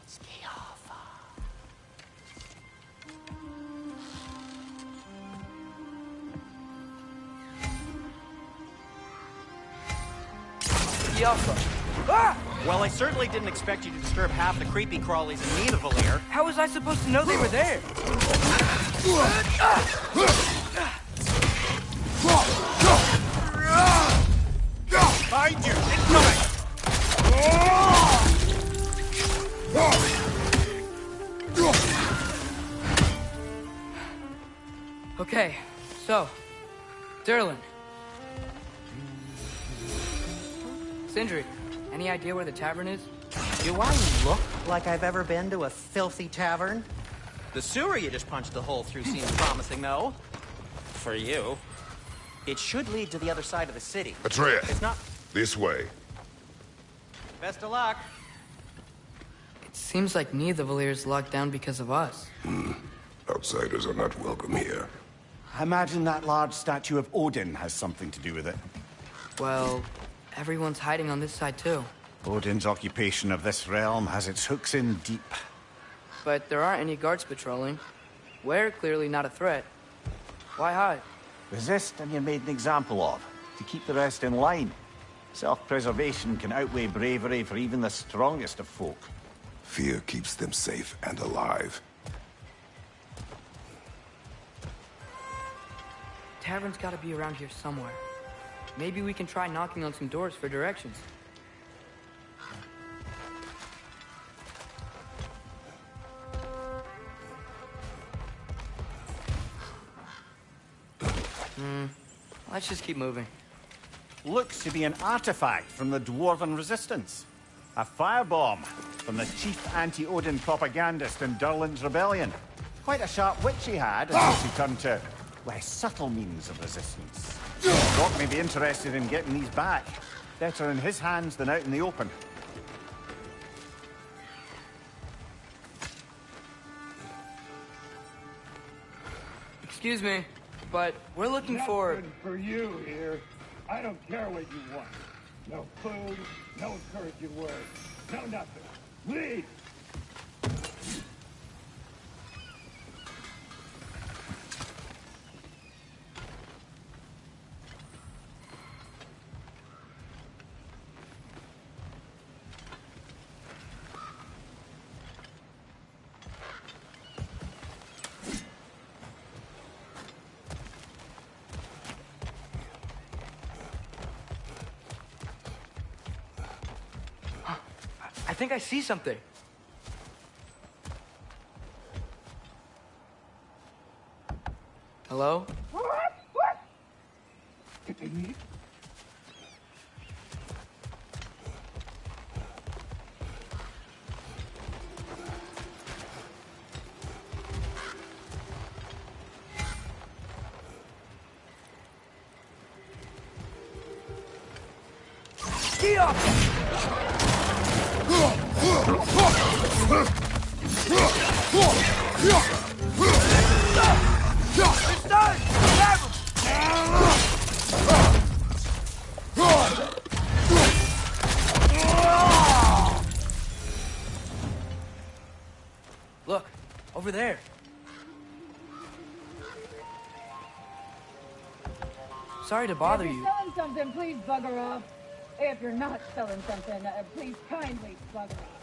Skialfa. Skialfa. Ah! Well, I certainly didn't expect you to disturb half the creepy crawlies in need of Valir. How was I supposed to know they were there? Behind you! Incoming! Okay, so, Durlin. Sindri, any idea where the tavern is? Do I look like I've ever been to a filthy tavern? The sewer you just punched a hole through seems promising, though. For you. It should lead to the other side of the city. Atreus, It's not... this way. Best of luck. It seems like neither of the Valir's locked down because of us. Outsiders are not welcome here. I imagine that large statue of Odin has something to do with it. Well, everyone's hiding on this side too. Odin's occupation of this realm has its hooks in deep. But there aren't any guards patrolling. We're clearly not a threat. Why hide? Resist and you're made an example of, to keep the rest in line. Self-preservation can outweigh bravery for even the strongest of folk. Fear keeps them safe and alive. Tavern's gotta be around here somewhere. Maybe we can try knocking on some doors for directions. Let's just keep moving. Looks to be an artifact from the Dwarven Resistance. A firebomb from the chief anti-Odin propagandist in Durlin's rebellion. Quite a sharp wit he had until he turned to less subtle means of resistance. Doc may be interested in getting these back. Better in his hands than out in the open. Excuse me, but we're looking for... Nothing for you here. I don't care what you want. No food, no encouraging words, no nothing. Leave! I think I see something. Hello? Get off! It's done! Grab him! Look, over there. Sorry to bother If you. you're selling something, please bugger off. If you're not selling something, please kindly bugger off.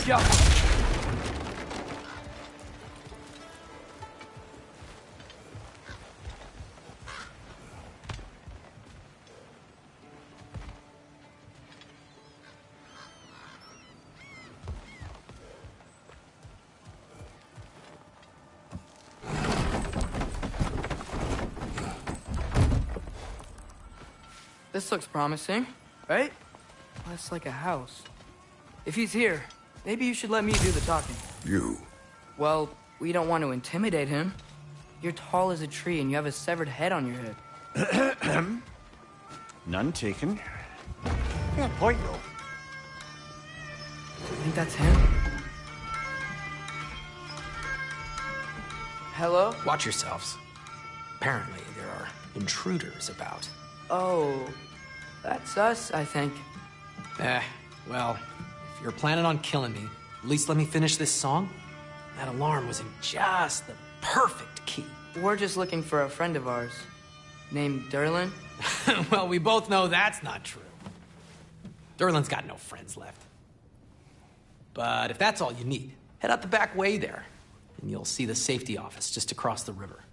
Yo! This looks promising, right? Well, it's like a house. If he's here, maybe you should let me do the talking. You? Well, we don't want to intimidate him. You're tall as a tree and you have a severed head on your head. None taken. Fair point, though. I think that's him. Hello? Watch yourselves. Apparently, there are intruders about. Oh, that's us, I think. Well, if you're planning on killing me, at least let me finish this song. That alarm was in just the perfect key. We're just looking for a friend of ours named Derlin. Well, we both know that's not true. Derlin's got no friends left. But if that's all you need, head out the back way there, and you'll see the safety office just across the river.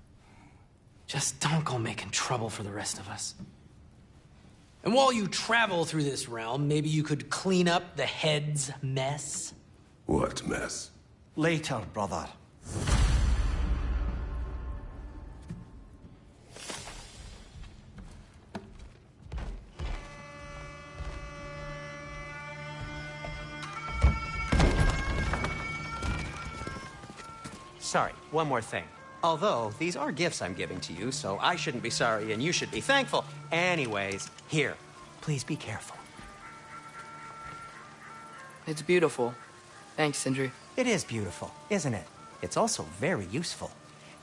Just don't go making trouble for the rest of us. And while you travel through this realm, maybe you could clean up the head's mess? What mess? Later, brother. Sorry, one more thing. Although, these are gifts I'm giving to you, so I shouldn't be sorry and you should be thankful. Anyways, here, please be careful. It's beautiful. Thanks, Sindri. It is beautiful, isn't it? It's also very useful.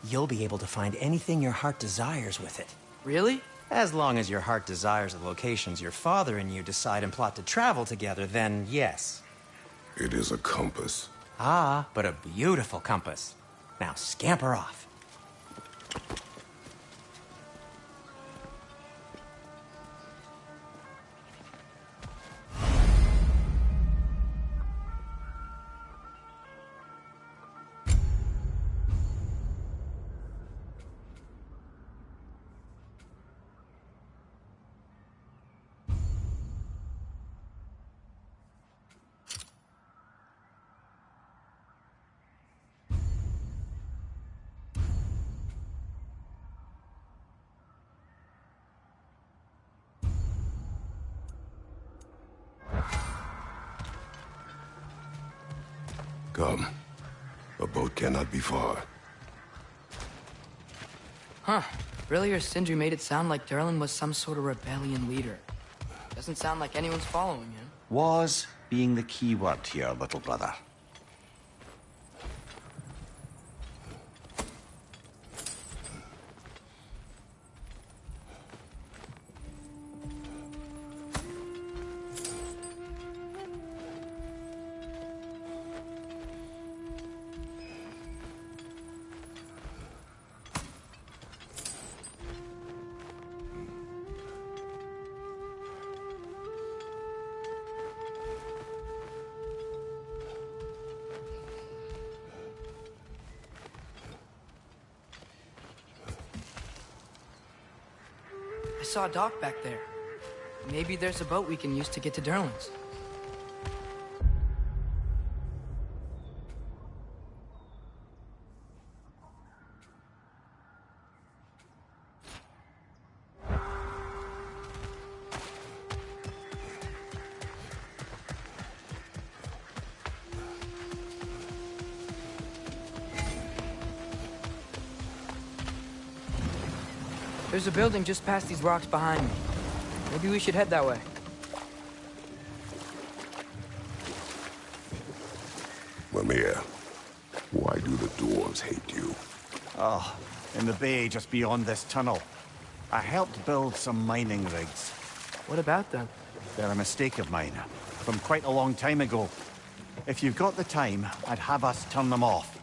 You'll be able to find anything your heart desires with it. Really? As long as your heart desires the locations your father and you decide and plot to travel together, then yes. It is a compass. Ah, but a beautiful compass. Now scamper off. Come. A boat cannot be far. Huh. Earlier, Sindri made it sound like Derlin was some sort of rebellion leader. Doesn't sound like anyone's following him. Was being the key word here, little brother. I saw a dock back there. Maybe there's a boat we can use to get to Derlin's. There's a building just past these rocks behind me. Maybe we should head that way. Mimir, why do the dwarves hate you? Oh, in the bay just beyond this tunnel. I helped build some mining rigs. What about them? They're a mistake of mine, from quite a long time ago. If you've got the time, I'd have us turn them off.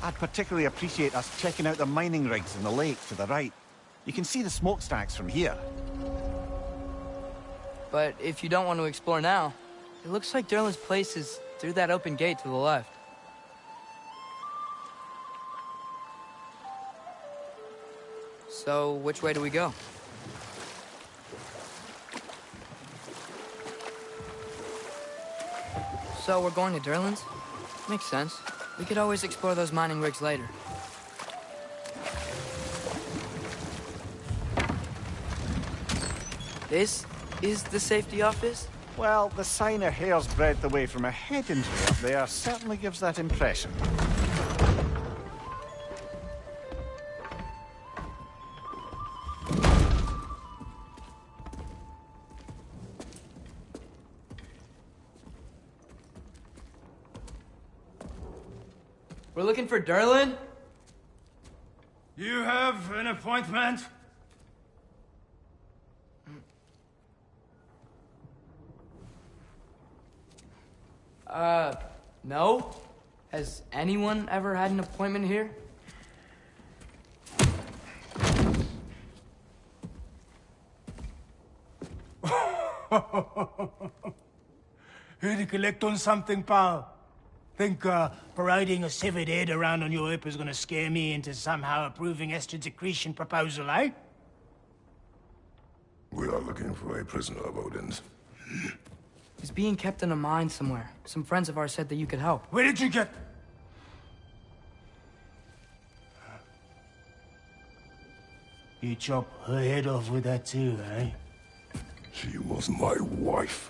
I'd particularly appreciate us checking out the mining rigs in the lake to the right. You can see the smokestacks from here. But if you don't want to explore now, it looks like Derlin's place is through that open gate to the left. So, which way do we go? So, we're going to Derlin's? Makes sense. We could always explore those mining rigs later. This is the safety office? Well, the sign a hair's breadth away from a head injury up there certainly gives that impression. We're looking for Derlin? You have an appointment? No? Has anyone ever had an appointment here? Here to collect on something, pal? Think, parading a severed head around on your hip is gonna scare me into somehow approving Estrid's accretion proposal, eh? We are looking for a prisoner of Odin's. He's being kept in a mine somewhere. Some friends of ours said that you could help. Where did you get... You chop her head off with that too, eh? She was my wife.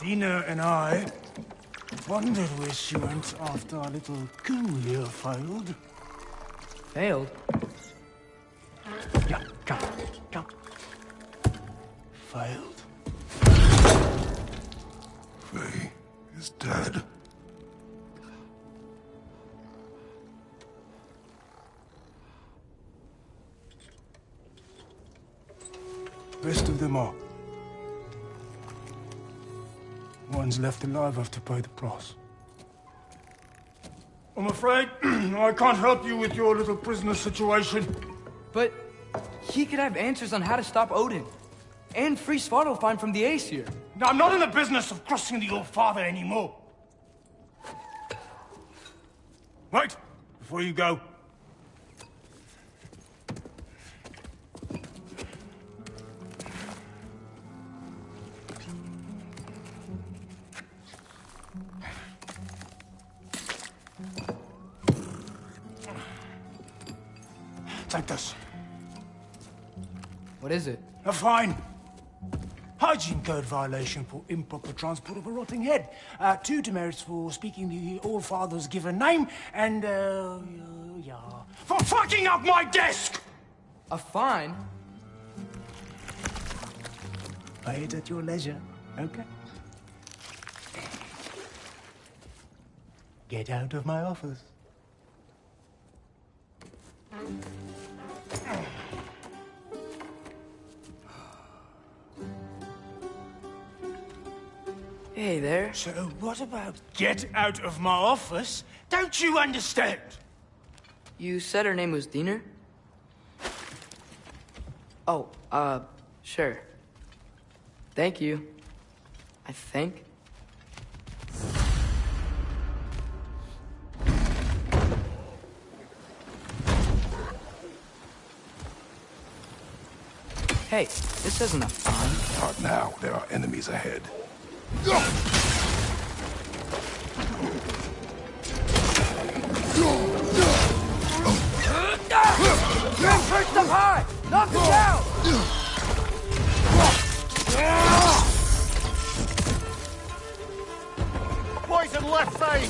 Dina and I wondered where she went after our little coup here failed. Failed? Yeah, come. Failed. Faye is dead. Rest of them are. One's left alive have to pay the price. I'm afraid I can't help you with your little prisoner situation. But he could have answers on how to stop Odin. And free Svartalfheim from the Aesir. Now, I'm not in the business of crossing the old father anymore. Wait, before you go. Take this. What is it? A fine. Hygiene code violation for improper transport of a rotting head. 2 demerits for speaking the All-Father's given name, and, yeah... for fucking up my desk! A fine? Pay it at your leisure, okay? Get out of my office. Hey there. So what about get out of my office? Don't you understand? You said her name was Diener? Oh, sure. Thank you. I think. Hey, this isn't a fine. Not now. There are enemies ahead. You're perched up high! Knock him down! Poison left side!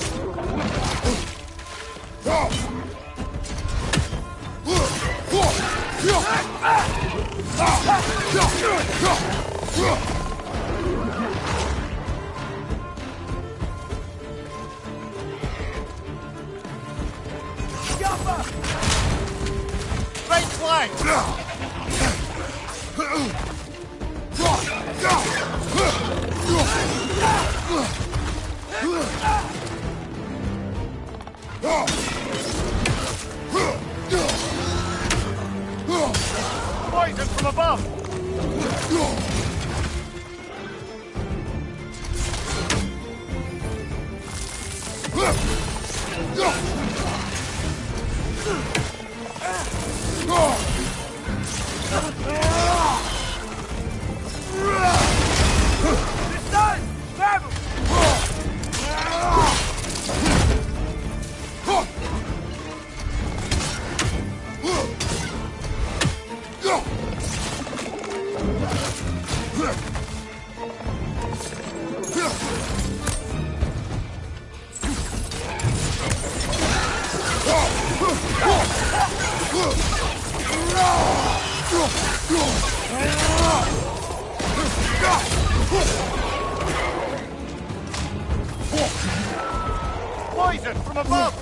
Right flank! Poison from above! It's done! Grab him! Poison from above!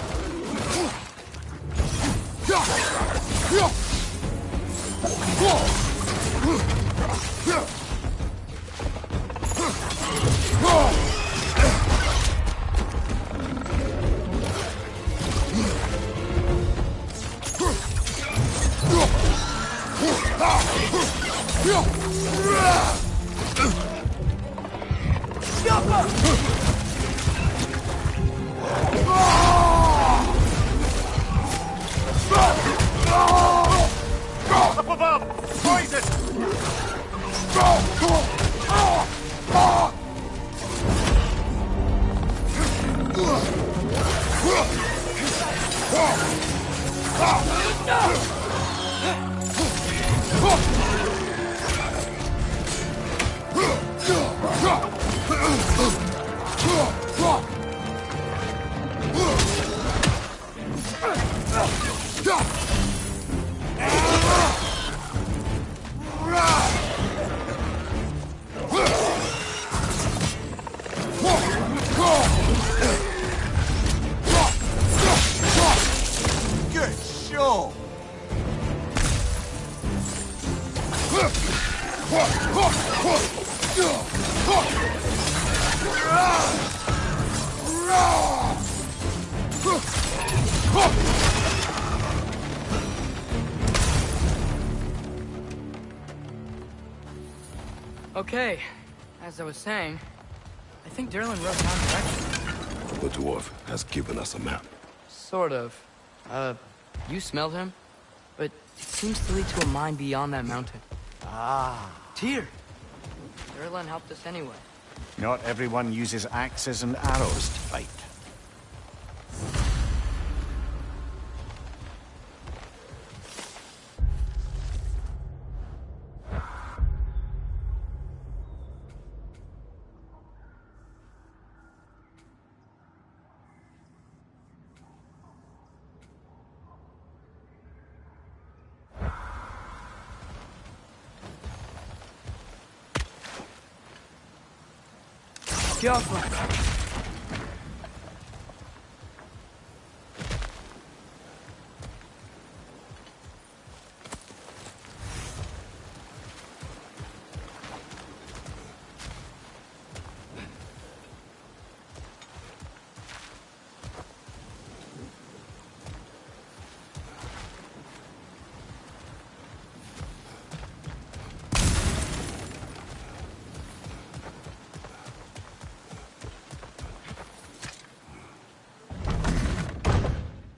Up above! Poison! Good show! Okay, as I was saying, I think Derlin wrote down directions. The dwarf has given us a map. Sort of. You smelled him? But it seems to lead to a mine beyond that mountain. Ah. Tyr! Derlin helped us anyway. Not everyone uses axes and arrows to fight. Joffrey!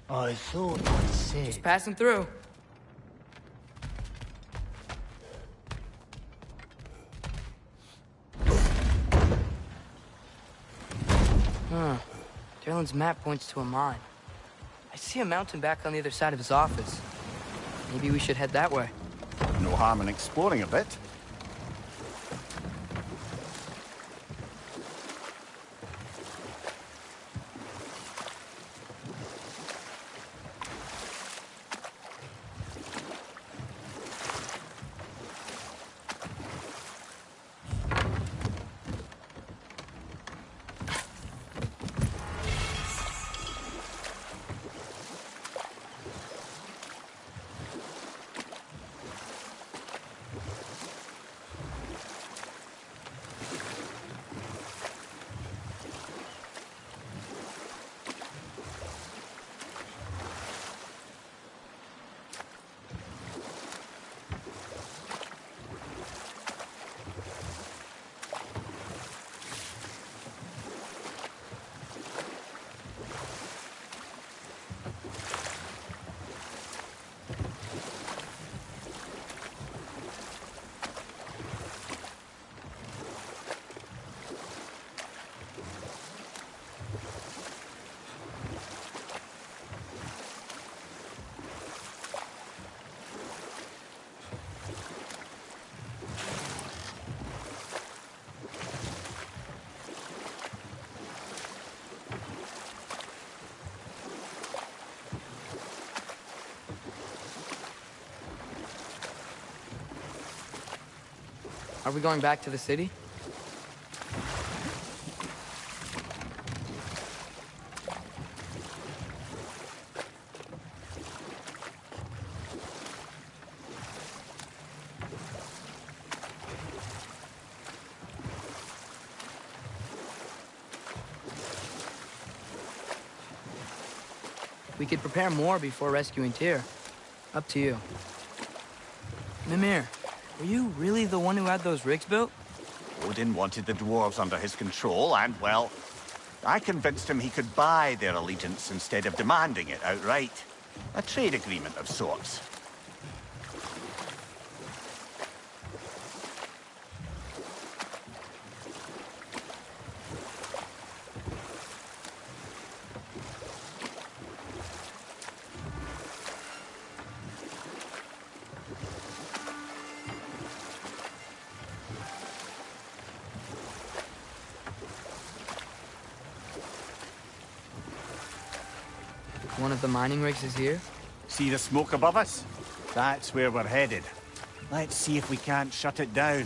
I thought I said... Just passing through. Huh. Derlin's map points to a mine. I see a mountain back on the other side of his office. Maybe we should head that way. No harm in exploring a bit. Are we going back to the city? We could prepare more before rescuing Tyr. Up to you. Mimir, were you really the one who had those rigs built? Odin wanted the dwarves under his control, and, well, I convinced him he could buy their allegiance instead of demanding it outright. A trade agreement of sorts. One of the mining rigs is here? See the smoke above us? That's where we're headed. Let's see if we can't shut it down.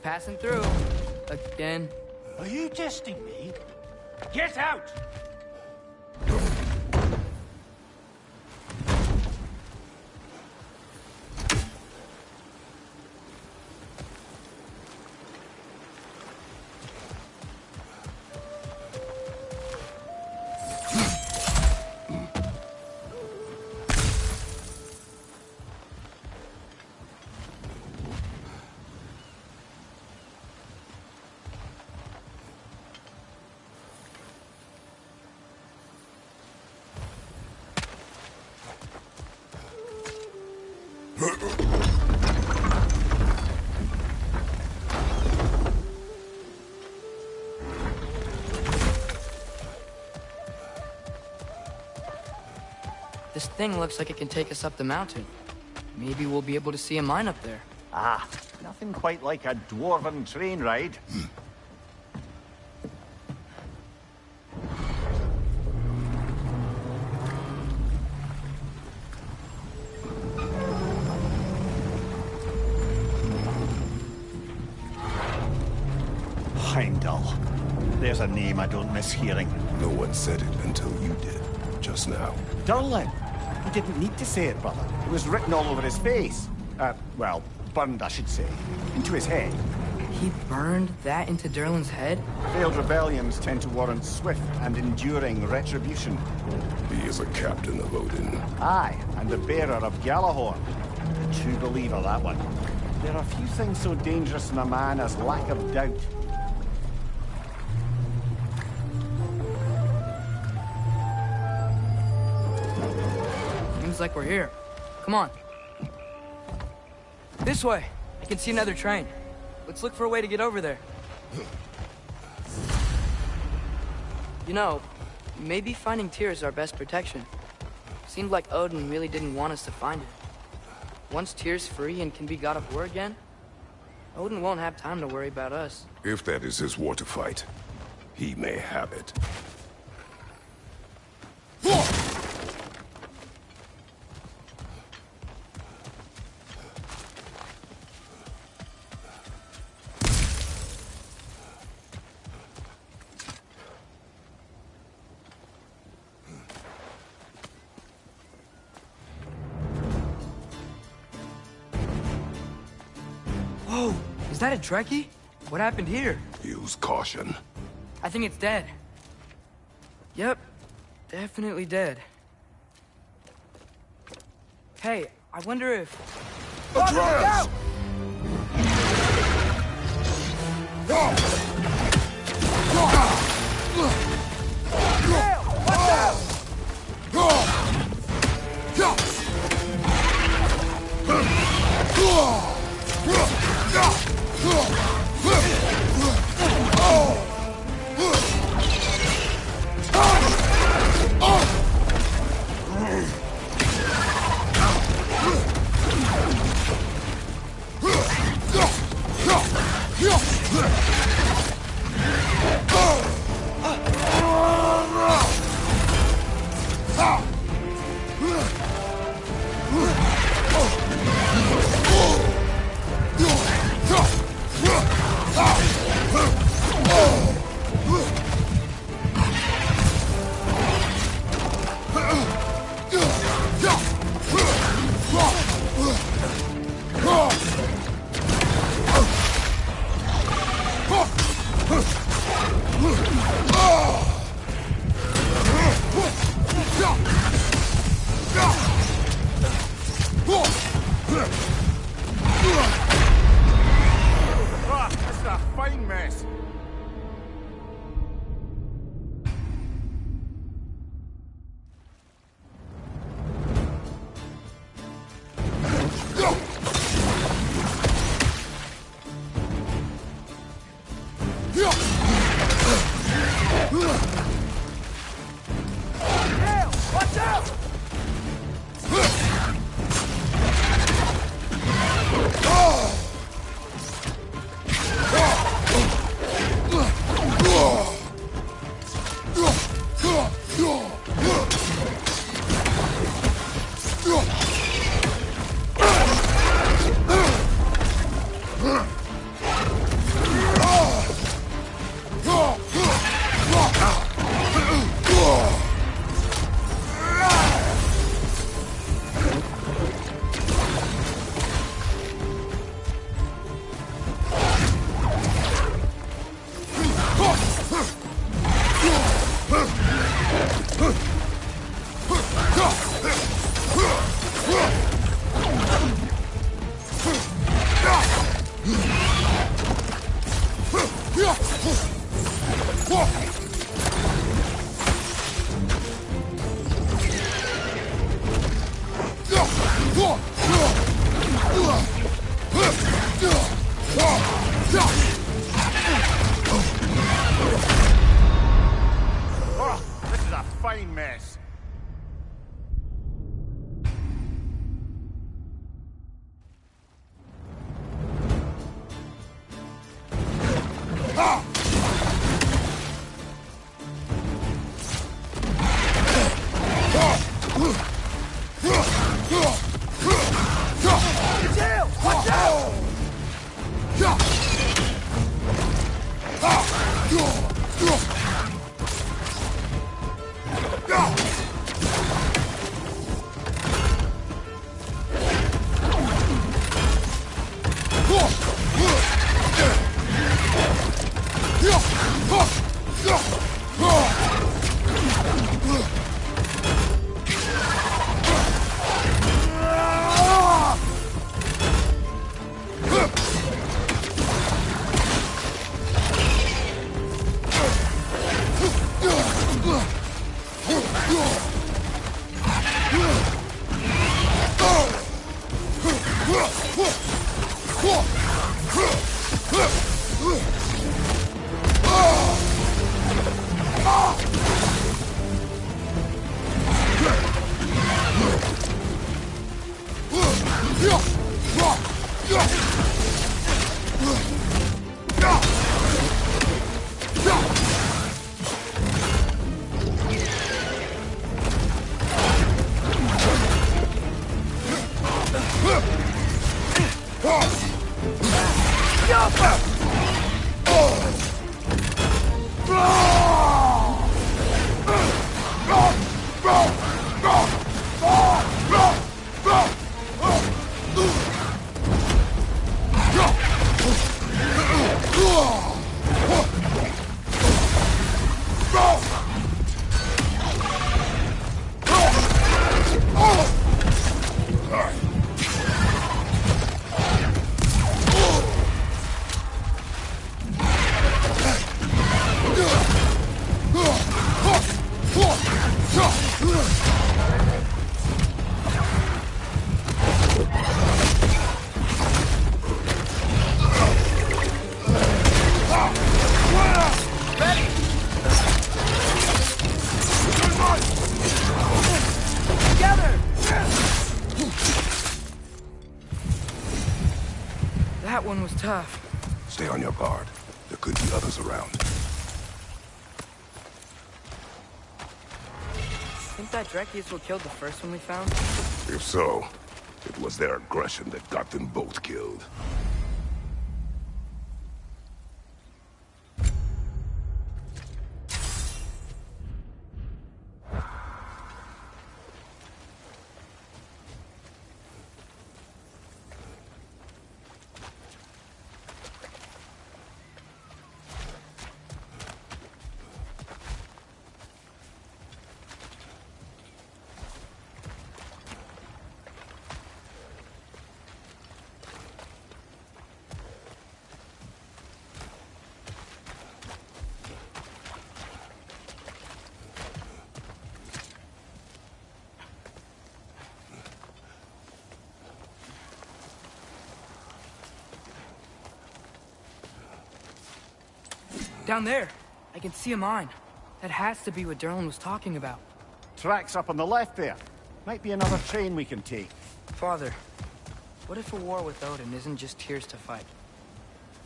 Passing through. Again. Are you testing me? Get out! This thing looks like it can take us up the mountain. Maybe we'll be able to see a mine up there. Ah, nothing quite like a dwarven train ride. Heimdall. There's a name I don't miss hearing. No one said it until you did, just now. Durlin. He didn't need to say it, brother. It was written all over his face. Well, burned, I should say. Into his head. He burned that into Durlin's head? Failed rebellions tend to warrant swift and enduring retribution. He is a captain of Odin. Aye, and the bearer of Gjallarhorn. A true believer, that one. There are few things so dangerous in a man as lack of doubt. Seems like we're here. Come on. This way. I can see another train. Let's look for a way to get over there. You know, maybe finding Tyr is our best protection. Seemed like Odin really didn't want us to find it. Once Tyr's free and can be god of war again, Odin won't have time to worry about us. If that is his war to fight, he may have it. Whoa! Is that a Trekkie? What happened here? Use caution. I think it's dead. Yep. Definitely dead. Hey, I wonder if... Atreus! This is a fine mess. Watch out! Oh, this is a fine mess. Watch out! Go! That one was tough. Stay on your guard. There could be others around. Think that Drekius killed the first one we found? If so, it was their aggression that got them both killed. Down there! I can see a mine. That has to be what Derlin was talking about. Tracks up on the left there. Might be another train we can take. Father, what if a war with Odin isn't just Tyr's to fight?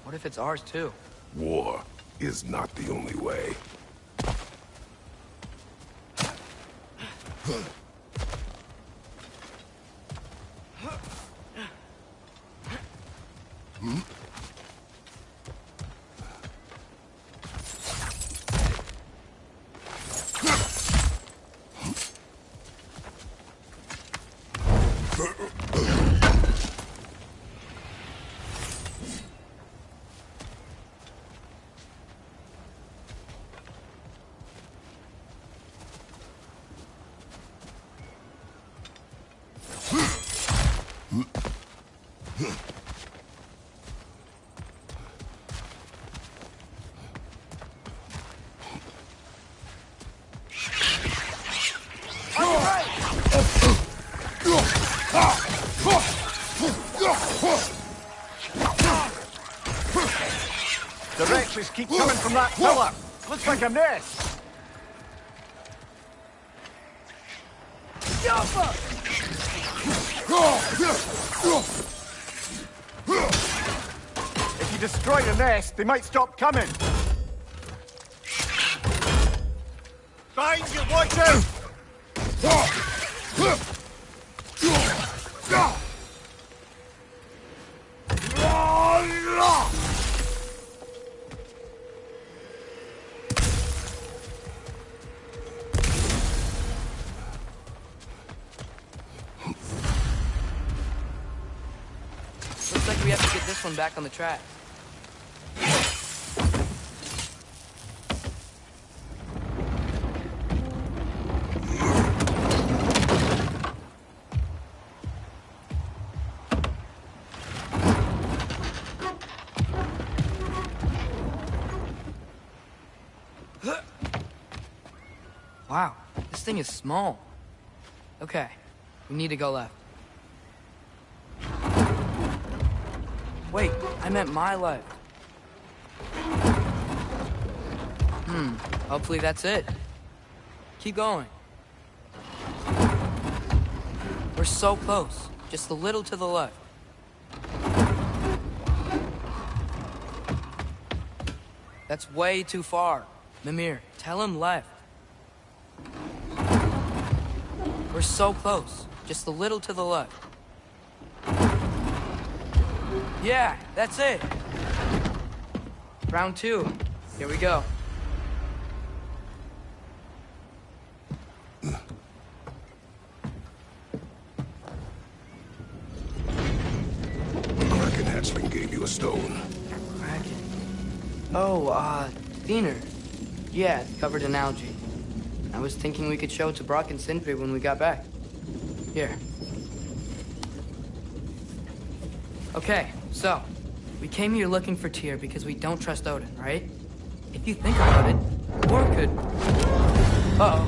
What if it's ours too? War is not the only way. The wretches keep coming from that pillar. Looks like a nest. If you destroy the nest, they might stop coming. Behind you, watch out! Looks like we have to get this one back on the track. Wow, this thing is small. Okay, we need to go left. Wait, I meant my left. Hopefully that's it. Keep going. We're so close, just a little to the left. That's way too far. Mimir, tell him left. We're so close, just a little to the left. Yeah, that's it. Round 2. Here we go. Kraken hatchling gave you a stone. Kraken. Oh, Diener. Yeah, covered in algae. I was thinking we could show it to Brock and Sindri when we got back. Here. Okay, so, we came here looking for Tyr because we don't trust Odin, right? If you think about it, War could... Uh-oh.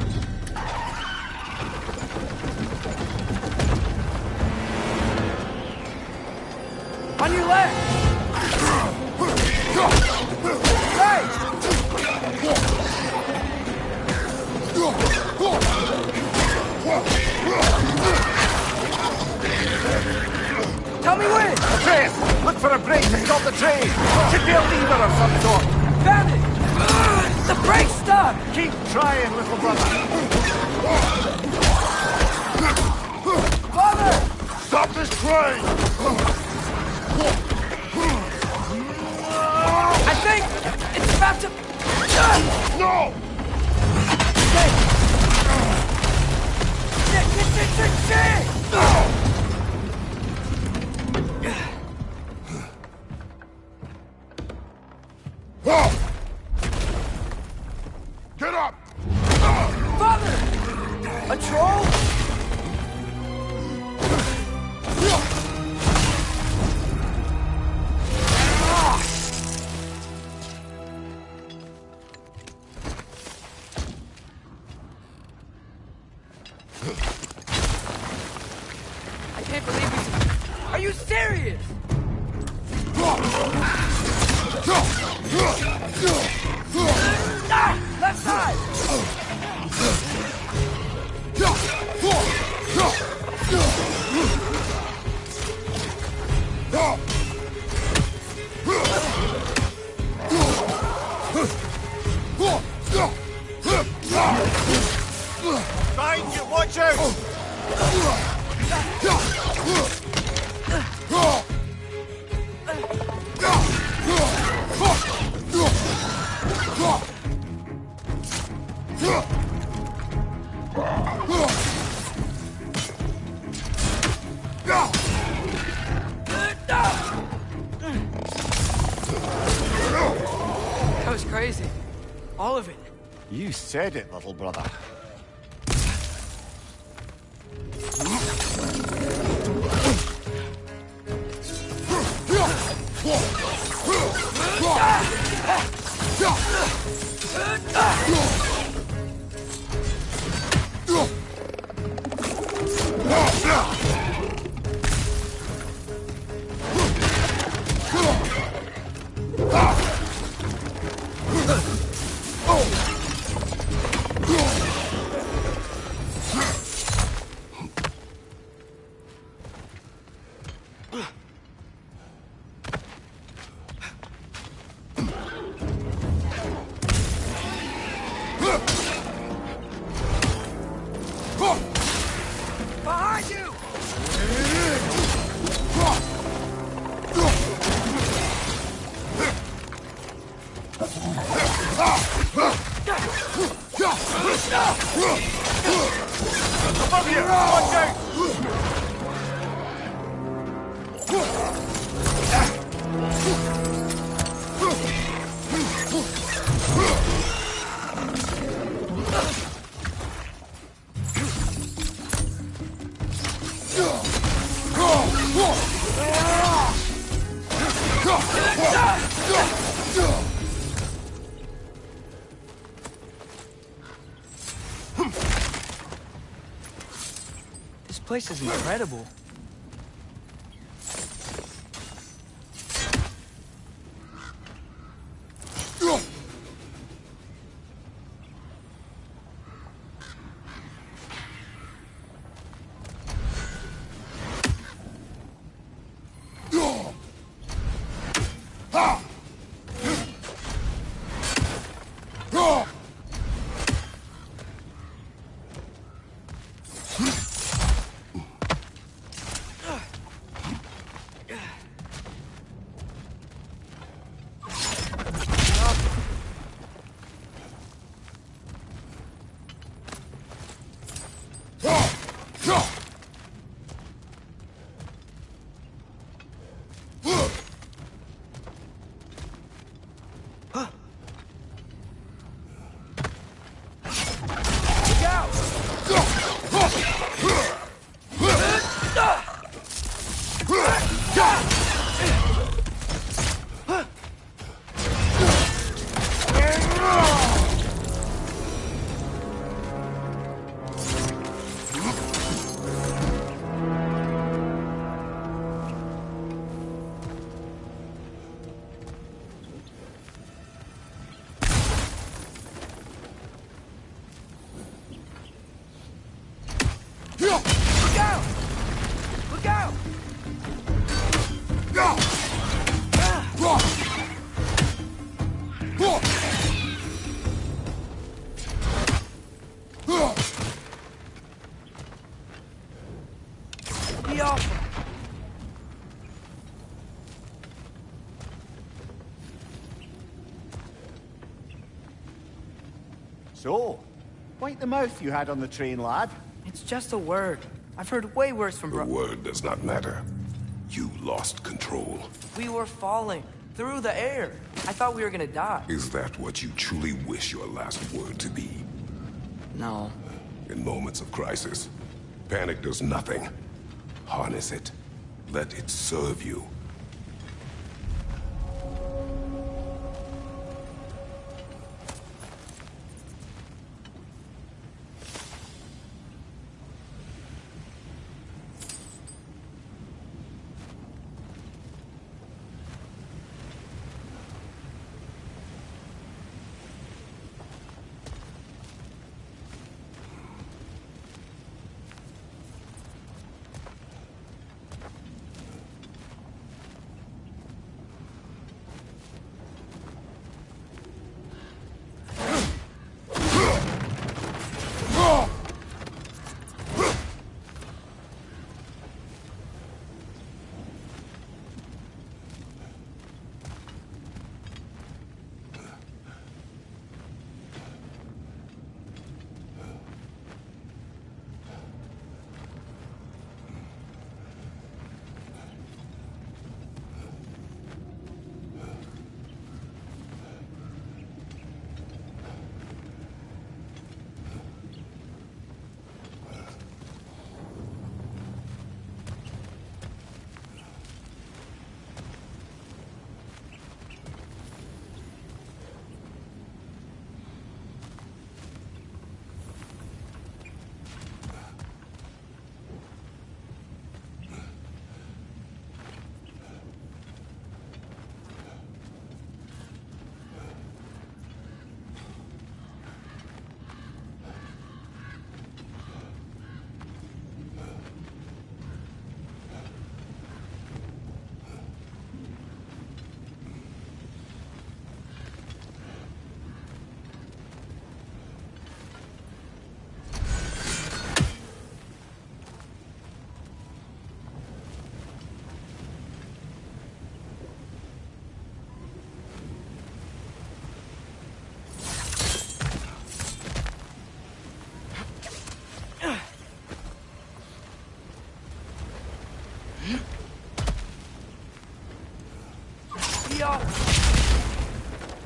On your left! Right! Tell me when! Atreus! Look for a brake to stop the train! Should be a lever of some sort! Found it! The brake's stuck! Keep trying, little brother! Father! Stop this train! I think it's about to... No! Shit! Get up! Father! A troll? I can't believe we... Are you serious? Ah! Left side! Behind you, watch out! That was crazy. All of it. You said it, little brother. Behind you! Above you! Watch out! place is incredible. So, quite the mouth you had on the train, lad. It's just a word. I've heard way worse from The word does not matter. You lost control. We were falling through the air. I thought we were gonna die. Is that what you truly wish your last word to be? No. In moments of crisis, panic does nothing. Harness it. Let it serve you.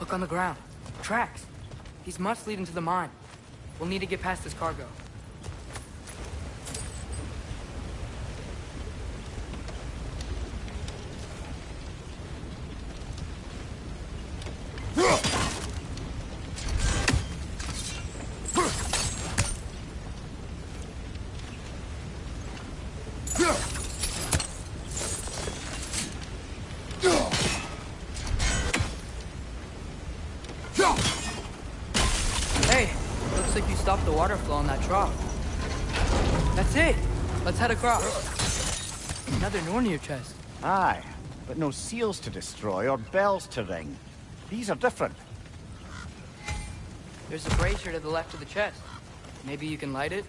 Look on the ground. Tracks. These must lead into the mine. We'll need to get past this cargo. water flow in that trough. That's it! Let's head across. Another Nornir chest. Aye, but no seals to destroy or bells to ring. These are different. There's a brazier to the left of the chest. Maybe you can light it?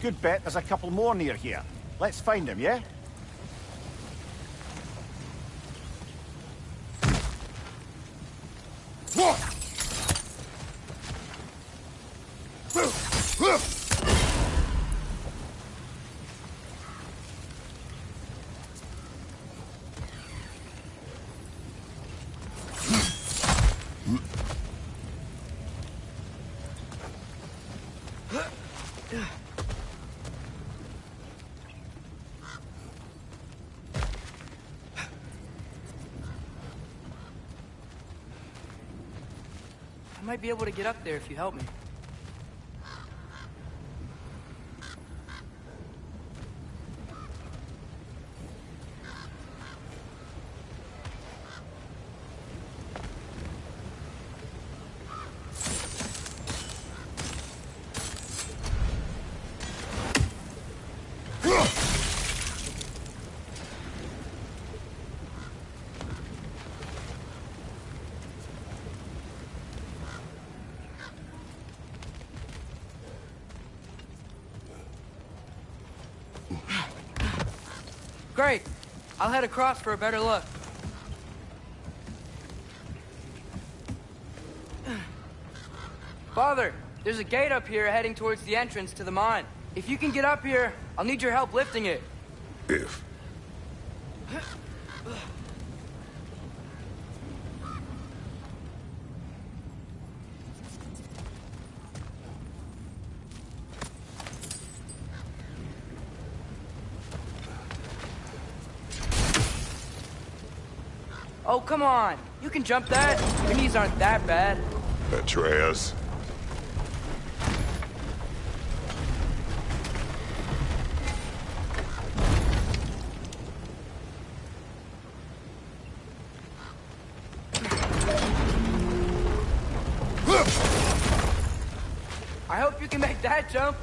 Good bet there's a couple more near here. Let's find them, yeah? I might be able to get up there if you help me. Great. I'll head across for a better look. Father, there's a gate up here heading towards the entrance to the mine. If you can get up here, I'll need your help lifting it. If. Oh, come on. You can jump that. Your knees aren't that bad. Atreus. I hope you can make that jump.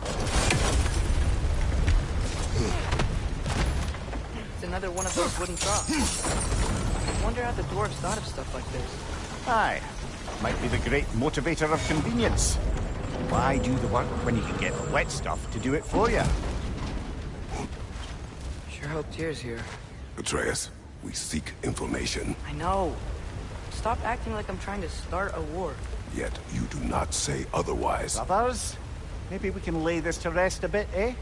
It's another one of those wooden troughs. I wonder how the dwarves thought of stuff like this. Aye. Might be the great motivator of convenience. Why do the work when you can get the wet stuff to do it for you? Sure hope Tyr's here. Atreus, we seek information. I know. Stop acting like I'm trying to start a war. Yet you do not say otherwise. Brothers, maybe we can lay this to rest a bit, eh?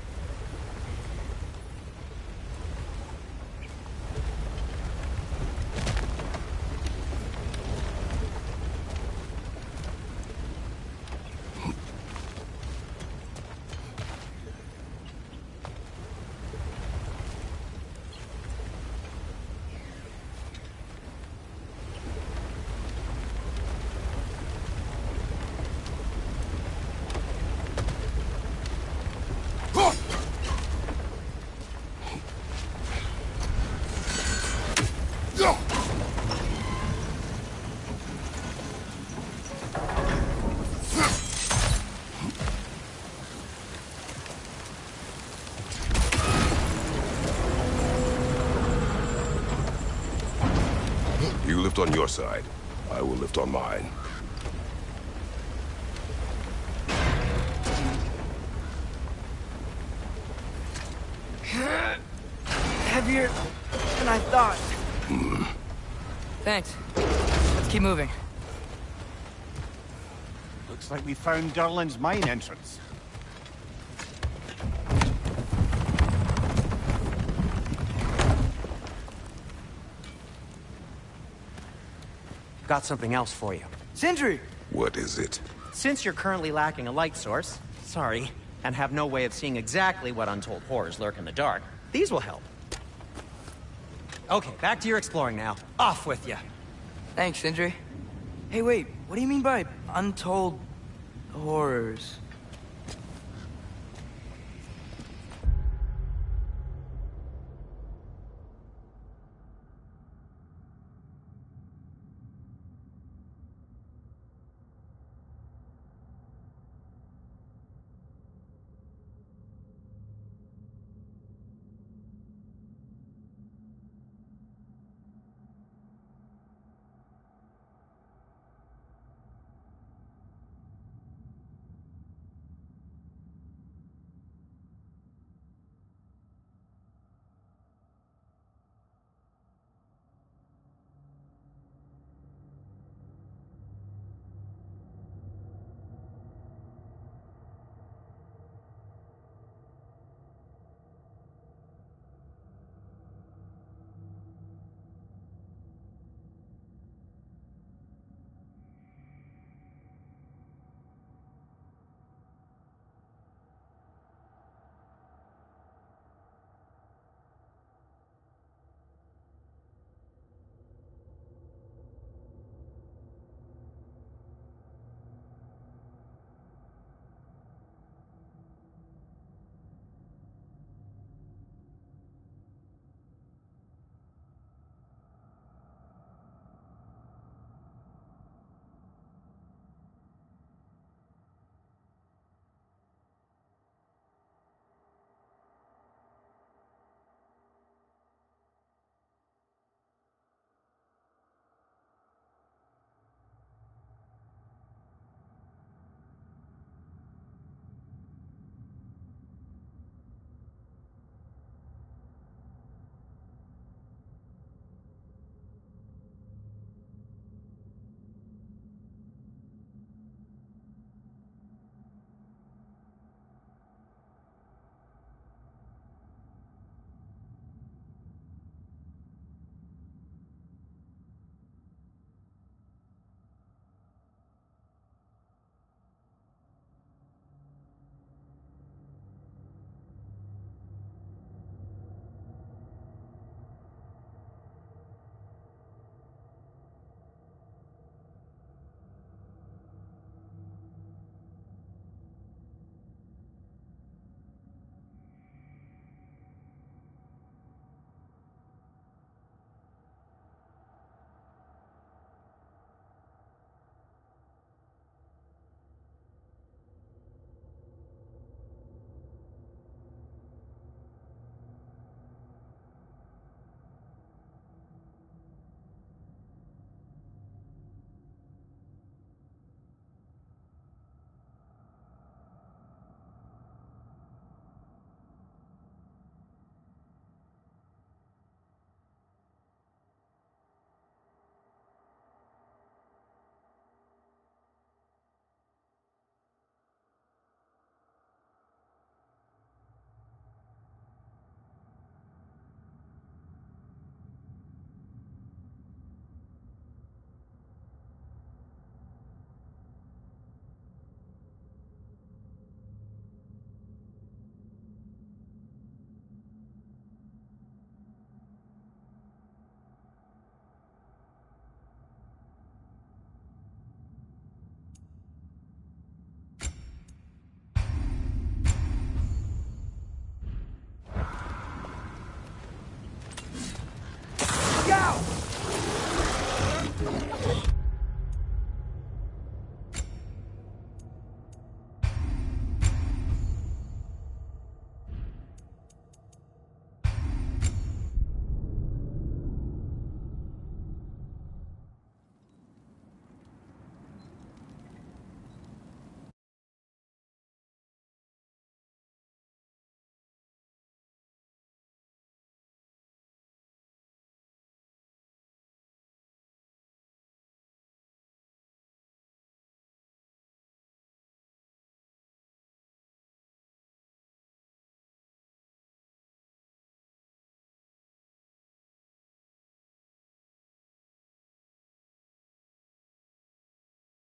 You lift on your side. I will lift on mine. Heavier than I thought. Thanks. Let's keep moving. Looks like we found Durlin's mine entrance. Got something else for you. Sindri! What is it? Since you're currently lacking a light source, sorry, and have no way of seeing exactly what untold horrors lurk in the dark, these will help. Okay, back to your exploring now. Off with you. Thanks, Sindri. Hey, wait, what do you mean by untold horrors?